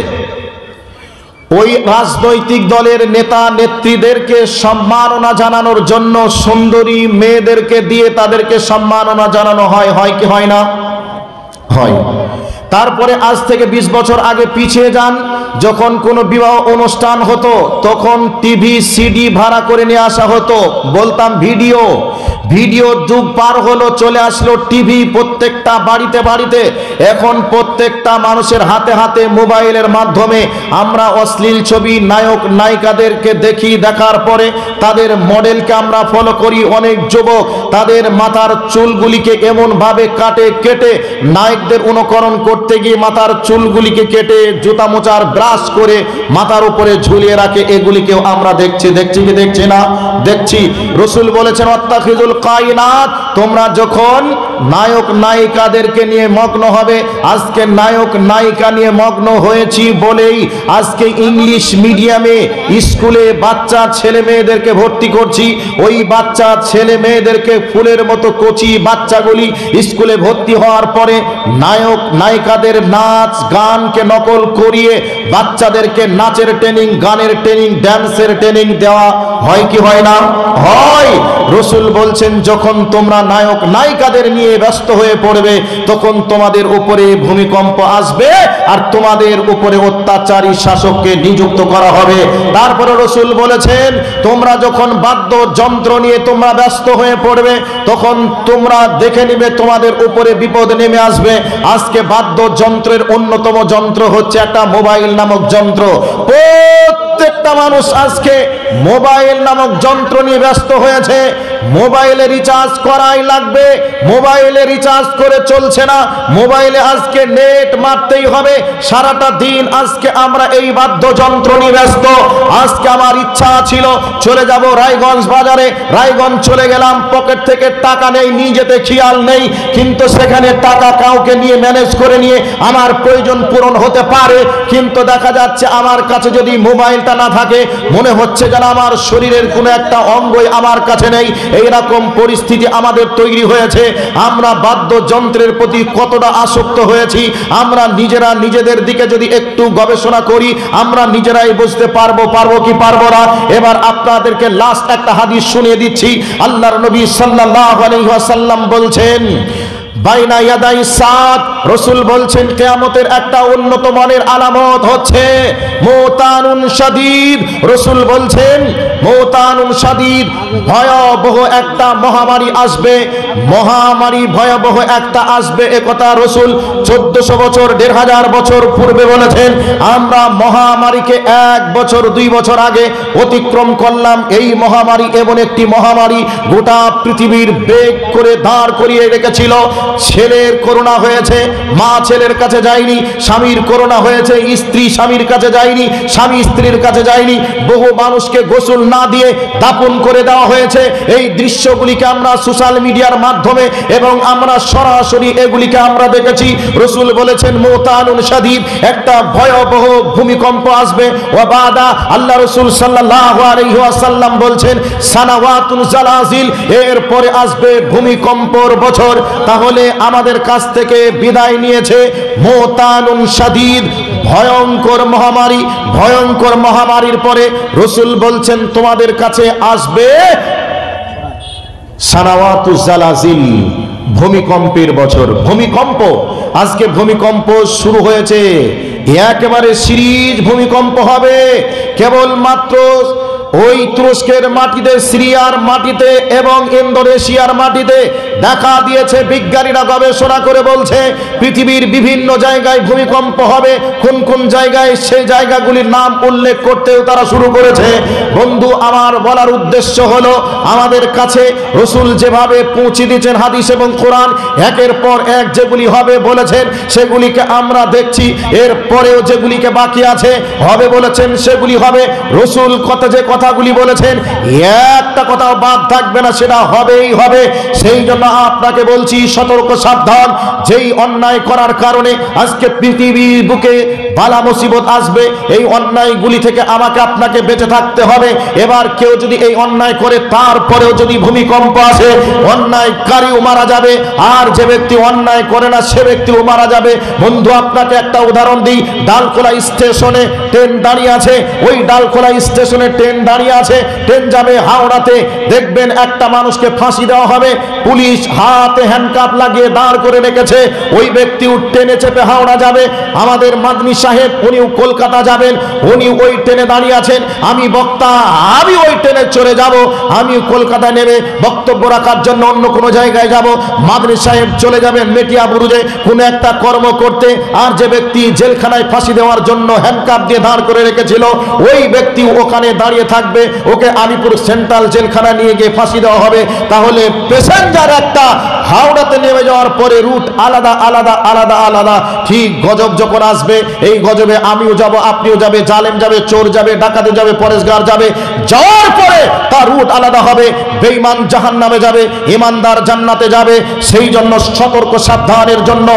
ওই রাজনৈতিক দলের নেতা নেত্রীদেরকে সম্মাননা জানানোর জন্য সুন্দরী মেয়েদেরকে দিয়ে তাদেরকে সম্মাননা জানানো হয়, হয় কি হয় না? হয়। তারপরে আজ থেকে 20 বছর আগে পিছিয়ে যান, যখন কোনো বিবাহ অনুষ্ঠান হতো তখন টিভি সিডি ভাড়া করে নিয়ে আসা হতো, বলতাম ভিডিও। ভিডিও যুগ পার হলো, চলে আসলো টিভি প্রত্যেকটা বাড়িতে বাড়িতে। এখন প্রত্যেকটা মানুষের হাতে হাতে মোবাইলের মাধ্যমে আমরা অশ্লীল ছবি, নায়ক নায়িকাদেরকে দেখি, দেখার পরে তাদের মডেলকে আমরা ফলো করি। অনেক যুবক তাদের মাথার চুলগুলিকে এমনভাবে কাটে, কেটে নায়কদের অনুকরণ করতে গিয়ে মাথার চুলগুলিকে কেটে জুতা মোচার ব্রাশ করে মাথার উপরে ঝুলিয়ে রাখে, এগুলিকেও আমরা দেখছি। দেখছি কি দেখছি না? দেখছি। রসুল বলেছেন ওয়াত্তাখিদুল কায়নাত, তোমরা যখন নায়ক নায়িকাদেরকে নিয়ে মগ্ন হবে, আজকে নায়ক নায়িকা নিয়ে মগ্ন হয়েছি বলেই আজকে ইংলিশ মিডিয়ামে স্কুলে বাচ্চা ছেলে মেয়েদেরকে ভর্তি করছি। ওই বাচ্চা ছেলে মেয়েদেরকে ফুলের মতো কচি বাচ্চাগুলি স্কুলে ভর্তি হওয়ার পরে নায়ক নায়িকাদের নাচ গানকে নকল করিয়ে বাচ্চাদেরকে নাচের ট্রেনিং, গানের ট্রেনিং, ড্যান্সের ট্রেনিং দেওয়া হয় কি হয় না? হয়। রসুল বলছেন যখন তোমরা নায়ক নায়িকাদের নিয়ে ব্যস্ত হয়ে পড়বে তখন তোমাদের উপরে ভূমিকম্প আসবে আর তোমাদের উপরে অত্যাচারী শাসককে নিযুক্ত করা হবে। তারপরে রসুল বলেছেন তোমরা যখন বাদ্য যন্ত্র নিয়ে তোমরা ব্যস্ত হয়ে পড়বে তখন তোমরা দেখে নিবে তোমাদের উপরে বিপদ নেমে আসবে। আজকে বাদ্য যন্ত্রের অন্যতম যন্ত্র হচ্ছে একটা মোবাইল নামক যন্ত্র। প্রত্যেকটা মানুষ আজকে মোবাইল নামক যন্ত্র নিয়ে ব্যস্ত হয়েছে। মোবাইলে রিচার্জ করাই লাগবে, মোবাইলে রিচার্জ করে চলছে না, মোবাইলে আজকে নেট মারতেই হবে। সারাটা দিন আজকে আমরা এই বাদ্যযন্ত্র নিয়ে ব্যস্ত। আজকে আমার ইচ্ছা ছিল চলে যাব রায়গঞ্জ বাজারে, রায়গঞ্জ চলে গেলাম, পকেট থেকে টাকা নেই, নিয়ে যেতে খেয়াল নেই, কিন্তু সেখানে টাকা কাউকে নিয়ে ম্যানেজ করে নিয়ে আমার প্রয়োজন পূরণ হতে পারে। কিন্তু দেখা যাচ্ছে আমার কাছে যদি মোবাইলটা না থাকে মনে হচ্ছে যেন আমার শরীরের কোনো একটা অঙ্গই আমার কাছে নেই। এইরকম পরিস্থিতি আমাদের তৈরি হয়েছে। আমরা বাদ্যযন্ত্রের প্রতি কতটা আসক্ত হয়েছি আমরা নিজেরা নিজেদের দিকে যদি একটু গবেষণা করি আমরা নিজেরাই বুঝতে পারবো কি পারবো না। এবার আপনাদেরকে লাস্ট একটা হাদিস শুনিয়ে দিচ্ছি। আল্লাহর নবী সাল্লাল্লাহু আলাইহি ওয়াসাল্লাম বলছেন বাইনা ইয়াদাই সাদ, রাসূল বলছেন কিয়ামতের একটা উন্নত মানের আলামত হচ্ছে মৌতানুন শাদীদ। রাসূল বলছেন মৌতানুন শাদীদ, ভয়াবহ একটা মহামারী আসবে, মহামারী ভয়াবহ একটা আসবে। একথা রাসূল 1400 বছর 1500 বছর পূর্বে বলেছেন। আমরা মহামারীকে 1 বছর 2 বছর আগে অতিক্রম করলাম। এই মহামারী এমন একটি মহামারী গোটা পৃথিবীর বেগ করে দাঁড় করিয়ে রেখেছিল। ছেলের করোনা হয়েছে, মা ছেলের কাছে যায়নি, স্বামীর করোনা হয়েছে, স্ত্রী স্বামীর কাছে যায়নি, স্বামী স্ত্রীর কাছে যায়নি, বহু মানুষকে গোসল না দিয়ে দাফন করে দেওয়া হয়েছে। এই দৃশ্যগুলিকে আমরা সোশ্যাল মিডিয়ার মাধ্যমে এবং আমরা সরাসরি এগুলিকে আমরা দেখেছি। রাসূল বলেছেন মৌতানুন শাদীদ, একটা ভয়াবহ ভূমিকম্প আসবে। ওয়াবাদা, আল্লাহ রাসূল সাল্লাল্লাহু আলাইহি ওয়াসাল্লাম বলছেন সানাওয়াতুন জালাজিল, এরপরে আসবে ভূমিকম্পর বছর। তাহলে আমাদের কাছ থেকে বিদায় নিয়েছে মৌতানুন শাদীদ, ভয়ঙ্কর মহামারী। ভয়ঙ্কর মহামারীর পরে রাসূল বলছেন তোমাদের কাছে আসবে সানাওয়াতুজ জালাজিল, ভূমিকম্পের বছর। ভূমিকম্প, আজকে ভূমিকম্প শুরু হয়েছে, একেবারে সিরিজ ভূমিকম্প হবে। কেবলমাত্র ওই তুরস্কের মাটিতে, সিরিয়ার মাটিতে এবং ইন্দোনেশিয়ার মাটিতে দেখা দিয়েছে। বিজ্ঞানীরা গবেষণা করে বলছে পৃথিবীর বিভিন্ন জায়গায় ভূমিকম্প হবে। কোন কোন জায়গায়, সেই জায়গাগুলির নাম উল্লেখ করতেও তারা শুরু করেছে। বন্ধু আমার বলার উদ্দেশ্য হলো, আমাদের কাছে রসুল যেভাবে পৌঁছে দিয়েছেন হাদিস এবং কোরআন, একের পর এক যেগুলি হবে বলেছেন সেগুলিকে আমরা দেখছি। এর পরেও যেগুলিকে বাকি আছে হবে বলেছেন সেগুলি হবে। রসুল যে কথাগুলি বলেছেন একটা কথাও বাদ থাকবে না, সেটা হবেই হবে। সেই জন্য আপনাকে বলছি সতর্ক সাবধান। যেই অন্যায় করার কারণে আজকে পৃথিবীর বুকে বালা মুসিবত আসবে, এই অন্যায়গুলি থেকে আমাকে আপনাকে বেঁচে থাকতে হবে। এবার কেউ যদি এই অন্যায় করে তারপরেও যদি ভূমিকম্প আসে, অন্যায়কারীও মারা যাবে, আর যে ব্যক্তি অন্যায় করে না সে ব্যক্তিও মারা যাবে। বন্ধু আপনাকে একটা উদাহরণ দিই। ডালখোলা স্টেশনে ট্রেন দাঁড়িয়ে আছে, ওই ডালখোলা স্টেশনে ট্রেন দাঁড়িয়ে আছে, ট্রেন যাবে হাওড়াতে। দেখবেন একটা মানুষকে ফাঁসি দেওয়া হবে, পুলিশ হাতে হ্যান্ডকাপ লাগিয়ে দাঁড় করে রেখেছে। ওই ব্যক্তিও ট্রেনে চেপে হাওড়া যাবে। আমাদের মাদনী সাহেব উনিও কলকাতা যাবেন, উনি ওই ট্রেনে দাঁড়িয়ে আছেন। আমি বক্তা, আমি ওই ট্রেনে চড়ে যাব, আমি কলকাতা নেমে বক্তব্য রাখার জন্য অন্য কোনো জায়গায় যাব। মাদনী সাহেব চলে যাবেন মেটিয়া বুরুজে কোনো একটা কর্ম করতে, আর যে ব্যক্তি জেলখানায় ফাঁসি দেওয়ার জন্য হ্যান্ডকাপ দিয়ে দাঁড় করে রেখেছিল ওই ব্যক্তি ওখানে দাঁড়িয়ে থাকবে, ওকে আলিপুর সেন্ট্রাল জেলখানা নিয়ে গিয়ে ফাঁসি দেওয়া হবে। তাহলে প্যাসেঞ্জার একটা হাওড়াতে নেমে যাওয়ার পরে রুট আলাদা আলাদা আলাদা আলাদা। ঠিক গজব যখন আসবে, এই গজবে আমিও যাব, আপনিও যাবে, জালেম যাবে, চোর যাবে, ডাকাতে যাবে, পরেশগার যাবে। যাওয়ার পরে তার রুট আলাদা হবে। বেঈমান জাহান্নামে যাবে, ইমানদার জান্নাতে যাবে। সেই জন্য সতর্ক সাবধানের জন্য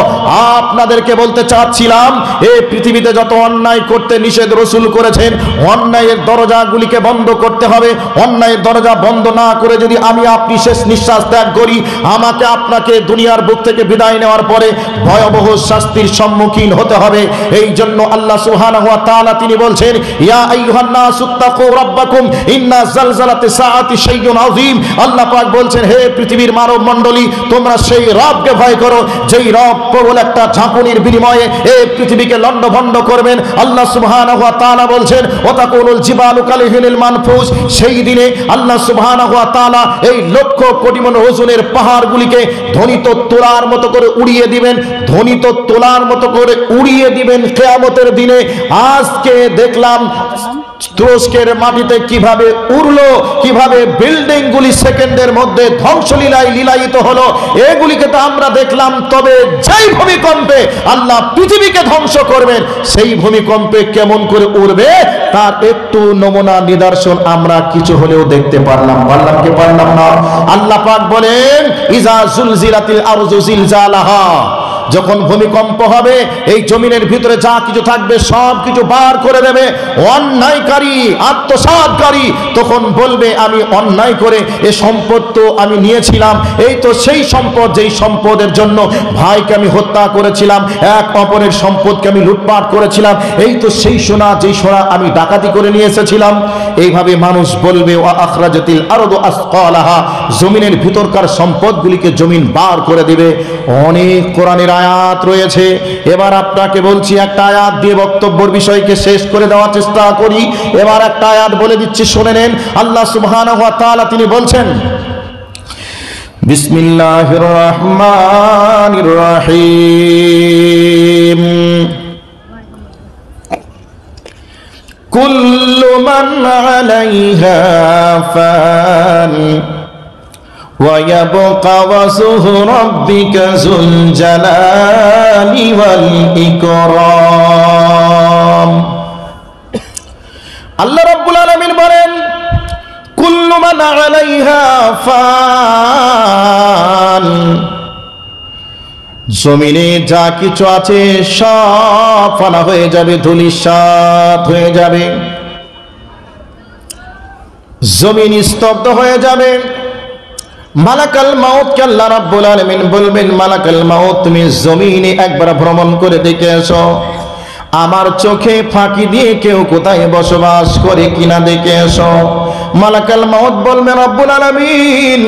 আপনাদেরকে বলতে চাচ্ছিলাম, এই পৃথিবীতে যত অন্যায় করতে নিষেধ রসুল করেছেন, অন্যায়ের দরজাগুলিকে বন্ধ করতে হবে। অন্যায়ের দরজা বন্ধ না করে যদি আমি আপনি শেষ নিঃশ্বাস ত্যাগ করি, আমাকে আপনাকে দুনিয়ার বুক থেকে বিদায় নেওয়ার পরে ভয়াবহ শাস্তির সম্মুখীন হতে হবে। এই জন্য আল্লাহ সুবহানাহু ওয়া তাআলা তিনি বলছেন, ইয়া আইয়ুহান নাসু তাকু রাব্বাকুম ইন্না জালজালাতিস সাআতি শাইউন আযীম। আল্লাহ পাক বলছেন, হে পৃথিবীর মানব মণ্ডলী, তোমরা সেই রবকে ভয় করো যেই রব প্রবল একটা ঝাঁকুনির বিনিময়ে এই পৃথিবীকে লণ্ডভণ্ড করবেন। আল্লাহ সুবহানাহু ওয়া তাআলা বলছেন, ওয়া তাকুনুল জিবালু কালহিনিল মানফুস। সেই দিনে আল্লাহ সুবহানাহু ওয়া তাআলা এই লক্ষ কোটি মন ওজনের পাহাড়গুলিকে ধ্বনিত তোলার মতো করে উড়িয়ে দিবেন, ধ্বনিত তোলার মতো করে উড়িয়ে দিবেন কিয়ামতের দিনে। আজকে দেখলাম তুরস্কের মাটিতে কিভাবে উড়লো, কিভাবে বিল্ডিং গুলি সেকেন্ডের মধ্যে ধ্বংসলীলায় লীলায়িত হলো, এগুলিকে তো আমরা দেখলাম। তবে যেই ভূমিকম্পে আল্লাহ পৃথিবীকে ধ্বংস করবেন, সেই ভূমিকম্পে কেমন করে উড়বে তার একটু নমুনা নিদর্শন আমরা কিছু হলেও দেখতে পারলাম। পারলাম কি পারলাম না? আল্লাহ পাক বলেন, ইজা জুলজিলাতিল আরজু জিলজালাহা। যখন ভূমিকম্প হবে, এই জমিনের ভিতরে যা কিছু থাকবে সব কিছু বার করে দেবে। অন্যায়কারী, আত্মসাৎকারী তখন বলবে, আমি অন্যায় করে এ সম্পদ তো আমি নিয়েছিলাম, এই তো সেই সম্পদ যেই সম্পদের জন্য ভাইকে আমি হত্যা করেছিলাম, এক অপরের সম্পদকে আমি লুটপাট করেছিলাম, এই তো সেই সোনা যেই সোনা আমি ডাকাতি করে নিয়ে এসেছিলাম। এইভাবে মানুষ বলবে, ওয়া আখরাজাতিল আরদু আসকালাহা। জমিনের ভিতরকার সম্পদগুলিকে জমিন বার করে দেবে। অনেক কোরআনের আয়াত রয়েছে। এবার আপনাকে বলছি, একটা আয়াত দিয়ে বক্তব্যের বিষয়কে শেষ করে দেওয়ার চেষ্টা করি। এবার একটা আয়াত বলে দিচ্ছি, শুনে নেন। আল্লাহ সুবহানাহু ওয়া তাআলা তিনি বলছেন, বিসমিল্লাহির রহমানির রহিম, কুল্লু মান আলাইহা ফান وَيَبْقَى وَجْهُ رَبِّكَ ذُو الْجَلَالِ وَالْإِكْرَامِ। আল্লাহ রাব্বুল আলামিন বলেন, কুল্লু মান আলাইহা ফান। জমিনে যা কিছু আছে সব ফানা হয়ে যাবে, ধূলিসাৎ হয়ে যাবে, জমিন স্তব্ধ হয়ে যাবে। মালাকাল মাউত কে আল্লাহ রাব্বুল আলামিন বলবেন, মালাকাল মাউত, তুমি জমিনে একবার ভ্রমণ করে দেখে এসো, আমার চোখে ফাঁকি দিয়ে কেউ কোথায় বসবাস করে কিনা দেখে এসো। মালাকাল মাউত বলবেন, রব্বুল আলামিন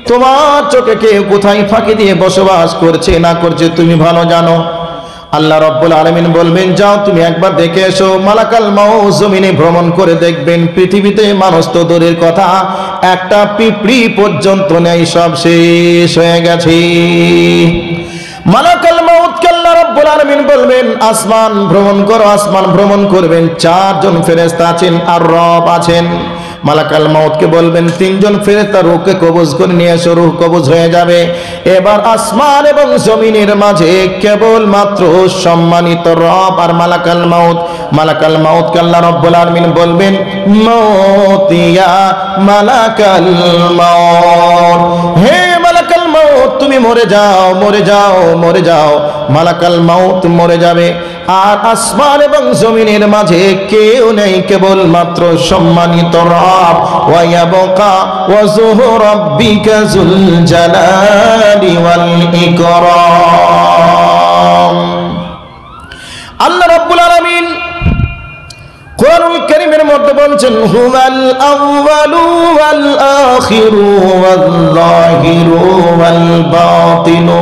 তোমার চোখে কে কোথায় ফাঁকি দিয়ে বসবাস করছে না করছে তুমি ভালো জানো। আল্লাহ রাব্বুল আলামিন বলবেন, যাও তুমি একবার দেখে এসো। মালাকাল মাউত জমিনে ভ্রমণ করে দেখবেন, পৃথিবীতে মানুষ তো দূরের কথা, একটা পিঁপড়ি পর্যন্ত নেই, সব শেষ হয়ে গেছে। মালাকাল মাউতকে আল্লাহ রাব্বুল আলামিন বলবেন, আসমান ভ্রমণ করো। আসমান ভ্রমণ করবেন, 4 জন ফেরেশতা আছেন আর রব আছেন। মালাকাল মাউতকে বলবেন, 3 জন ফেরেশতা রূহকে কবজ করে নিয়ে এসো, রূহ কবজ হয়ে যাবে। এবার আসমান এবং জমিনের মাঝে কেবল মাত্র সম্মানিত রব আর মালাকাল মাউত। মালাকাল মাউতকে আল্লাহ রাব্বুল আলামিন বলবেন, মউত ইয়া মালাকাল মাউত, হে মালাকাল মাউত তুমি মরে যাও, মরে যাও, মরে যাও। মালাকাল মাউত মরে যাবে, আর আসমান এবং জমিনের মাঝে কেউ নেই, কেবল মাত্র সম্মানিত রব। ওয়া ইয়াবকা ওয়াজহু রাব্বিকা যুল জালালি ওয়াল ইকরাম। আল্লাহ রাব্বুল আলামিন কুরআনুল কারীমের মধ্যে বলছেন, হুয়াল আউয়ালু ওয়াল আখিরু ওয়াল যাহিরু ওয়াল বাতিনু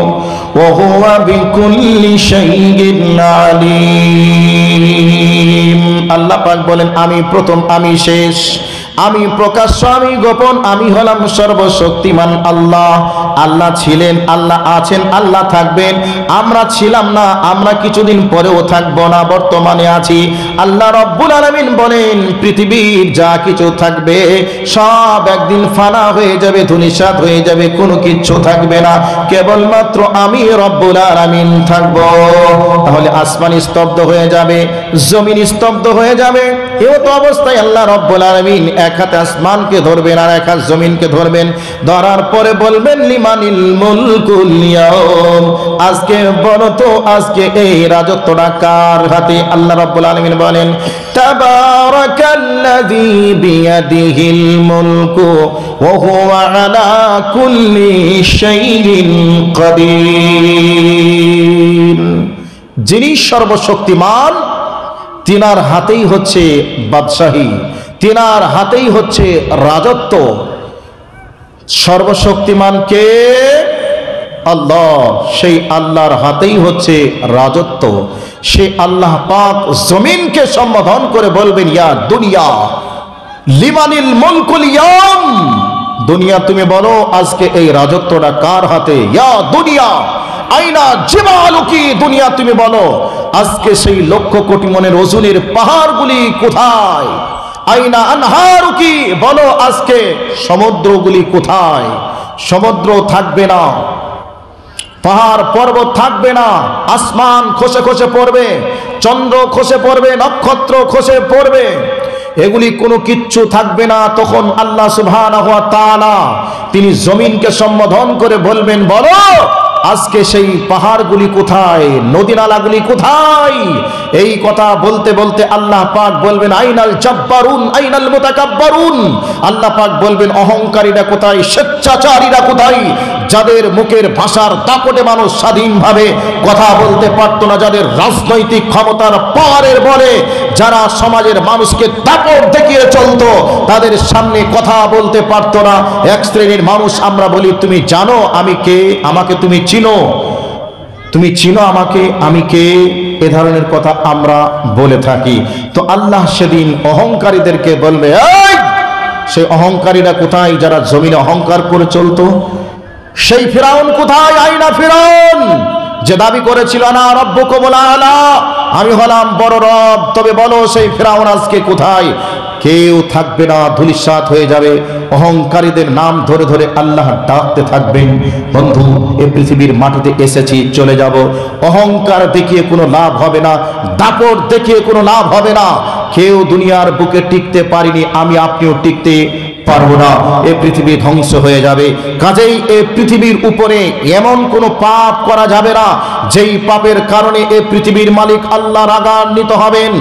ওয়া হুয়া বিকুল্লি শাইইন আলীম। আল্লাহ পাক বলেন, আমি প্রথম, আমি শেষ, আমি প্রকাশ্য, আমি গোপন, আমি হলাম সর্বশক্তিমান আল্লাহ। আল্লাহ ছিলেন, আল্লাহ আছেন, আল্লাহ থাকবেন। আমরা ছিলাম না, আমরা কিছুদিন পরেও থাকবো না, বর্তমানে আছি। আল্লাহ রাব্বুল আলামিন বলেন, পৃথিবীর যা কিছু থাকবে সব একদিন ফানা হয়ে যাবে, ধূলিসাৎ হয়ে যাবে, কোনো কিচ্ছু থাকবে না, কেবলমাত্র আমি রব্বুল আলামিন থাকবো। তাহলে আসমান স্তব্ধ হয়ে যাবে, জমিন স্তব্ধ হয়ে যাবে। এই তো অবস্থায় আল্লাহ রব্বুল আলামিন এক হাতে আসমানকে ধরবেন আর এক হাত জমিনকে ধরবেন, ধরার পরে বলবেন, লিমানিল মুলকুল ইয়াউম, আজকে বলো তো, আজকে এই রাজত্বটা কার হাতে? আল্লাহ রাব্বুল আলামিন বলেন, তাবারাকাল্লাযী বিয়াদিহিল মুলকু ওয়া হুয়া আলা কুল্লি শাইইন কাদির। যিনি সর্বশক্তিমান, তিনার হাতেই হচ্ছে বাদশাহী, তিনার হাতেই হচ্ছে রাজত্ব। সর্বশক্তিমান কে? আল্লাহ। সেই আল্লাহর হাতেই হচ্ছে রাজত্ব। সে আল্লাহ পাক জমিনকে সম্বোধন করে বলবেন, ইয়া দুনিয়া লিমানিল মুলকুল ইয়াউম, দুনিয়া তুমি বলো আজকে এই রাজত্বটা কার হাতে? ইয়া দুনিয়া আইনা জিবালুকি, দুনিয়া তুমি বলো আজকে সেই লক্ষ কোটি মনের ওজনের পাহাড়গুলি কোথায়? আইনা আনহারুকি, বলো আজকে সমুদ্রগুলি কোথায়? সমুদ্র থাকবে না, পাহাড় পর্বত থাকবে না, আসমান খসে খসে পড়বে, চন্দ্র খসে পড়বে, নক্ষত্র খসে পড়বে, এগুলি কোনো কিচ্ছু থাকবে না। তখন আল্লাহ সুবহানাহু ওয়া তাআলা তিনি জমিনকে সম্বোধন করে বলবেন, বলো আজকে সেই পাহাড়গুলি কোথায়, নদী নালাগুলি কোথায়? এই কথা বলতে বলতে আল্লাহ পাক বলবেন, আইনাল জাব্বারুন আইনাল মুতাকাব্বারুন, আল্লাহ পাক বলবেন, অহংকারীরা কোথায়, স্বেচ্ছাচারীরা কোথায়, যাদের মুখের ভাষার দাপটে মানুষ স্বাধীনভাবে কথা বলতে পারত না, যাদের রাজনৈতিক ক্ষমতার পাওয়ারের বলে যারা সমাজের মানুষকে দাপট দেখিয়ে চলতো, তাদের সামনে কথা বলতে পারত না। এক শ্রেণীর মানুষ আমরা বলি, তুমি জানো আমি কে, আমাকে তুমি চিনো, তুমি চিনো আমাকে, আমি কে, এ ধরনের কথা আমরা বলে থাকি। তো আল্লাহ সেদিন অহংকারীদেরকে বলবে, এই সেই অহংকারীরা কোথায় যারা জমিনে অহংকার করে চলতো? সেই ফিরাউন কোথায়? আইনা ফিরাউন, যে দাবি করেছিল না রব্বুকুমুল আলা, আমি হলাম বড় রব। তবে বলো সেই ফিরাউন আজকে কোথায়? কেউ থাকবে না, ধূলিসাৎ হয়ে যাবে। অহংকারীদের নাম ধরে ধরে আল্লাহ ডাকতে থাকবেন, বন্ধু এই পৃথিবীর মাটিতে এসেছি, চলে যাব। অহংকার দেখিয়ে কোনো লাভ হবে না, দাপট দেখিয়ে কোনো লাভ হবে না। কেউ দুনিয়ার বুকে টিকতে পারিনি, আমি আপনিও টিকতে পারবো না, এই পৃথিবী ধ্বংস হয়ে যাবে। কাজেই এই পৃথিবীর উপরে এমন কোনো পাপ করা যাবে না যেই পাপের কারণে এই পৃথিবীর মালিক আল্লাহ রাগান্বিত হবেন।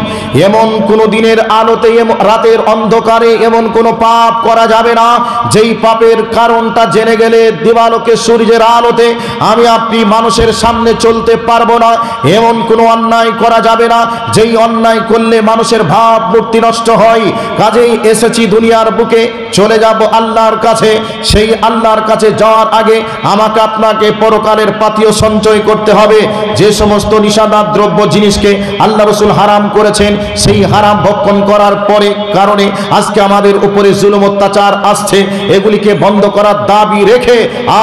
এমন কোন দিনের আলোতে, রাতের অন্ধকারে এমন কোনো পাপ করা যাবে না যেই পাপের কারণটা জেনে গেলে দিবালোকে সূর্যের আলোতে আমি আপনি মানুষের সামনে চলতে পারবো না। এমন কোনো অন্যায় করা যাবে না যেই অন্যায় করলে মানুষের ভাব মূর্তি নষ্ট হয়। কাজেই এসেছি দুনিয়ার বুকে, চলে যাব আল্লাহর কাছে। সেই আল্লাহর কাছে যাওয়ার আগে আমাকে আপনাকে পরকালের পাথেয় সঞ্চয় করতে হবে। যে সমস্ত নিষেধাজ্ঞ দ্রব্য জিনিসকে আল্লাহ রাসূল হারাম করেছেন, সেই হারাম ভক্ষণ করার পরে কারণে আজকে আমাদের উপরে জুলুম অত্যাচার আসছে, এগুলিকে বন্ধ করার দাবি রেখে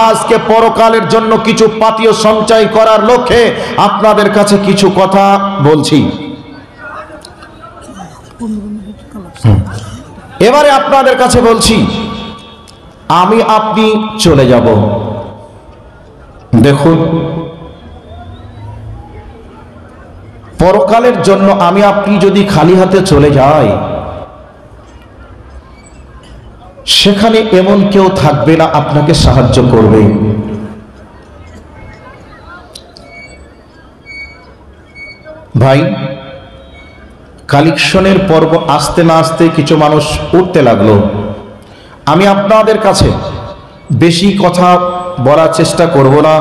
আজকে পরকালের জন্য কিছু পাথেয় সঞ্চয় করার লক্ষ্যে আপনাদের কাছে কিছু কথা বলছি। এবারে আপনাদের কাছে বলছি, আমি আপনি চলে যাব। দেখুন, পরকালের জন্য আমি আপনি যদি খালি হাতে চলে যাই, সেখানে এমন কেউ থাকবে না আপনাকে সাহায্য করবে। ভাই, কালেকশনের পর্ব আসতে না আসতে কিছু মানুষ উঠতে লাগলো। আমি আপনাদের কাছে বেশি কথা বলার চেষ্টা করব না।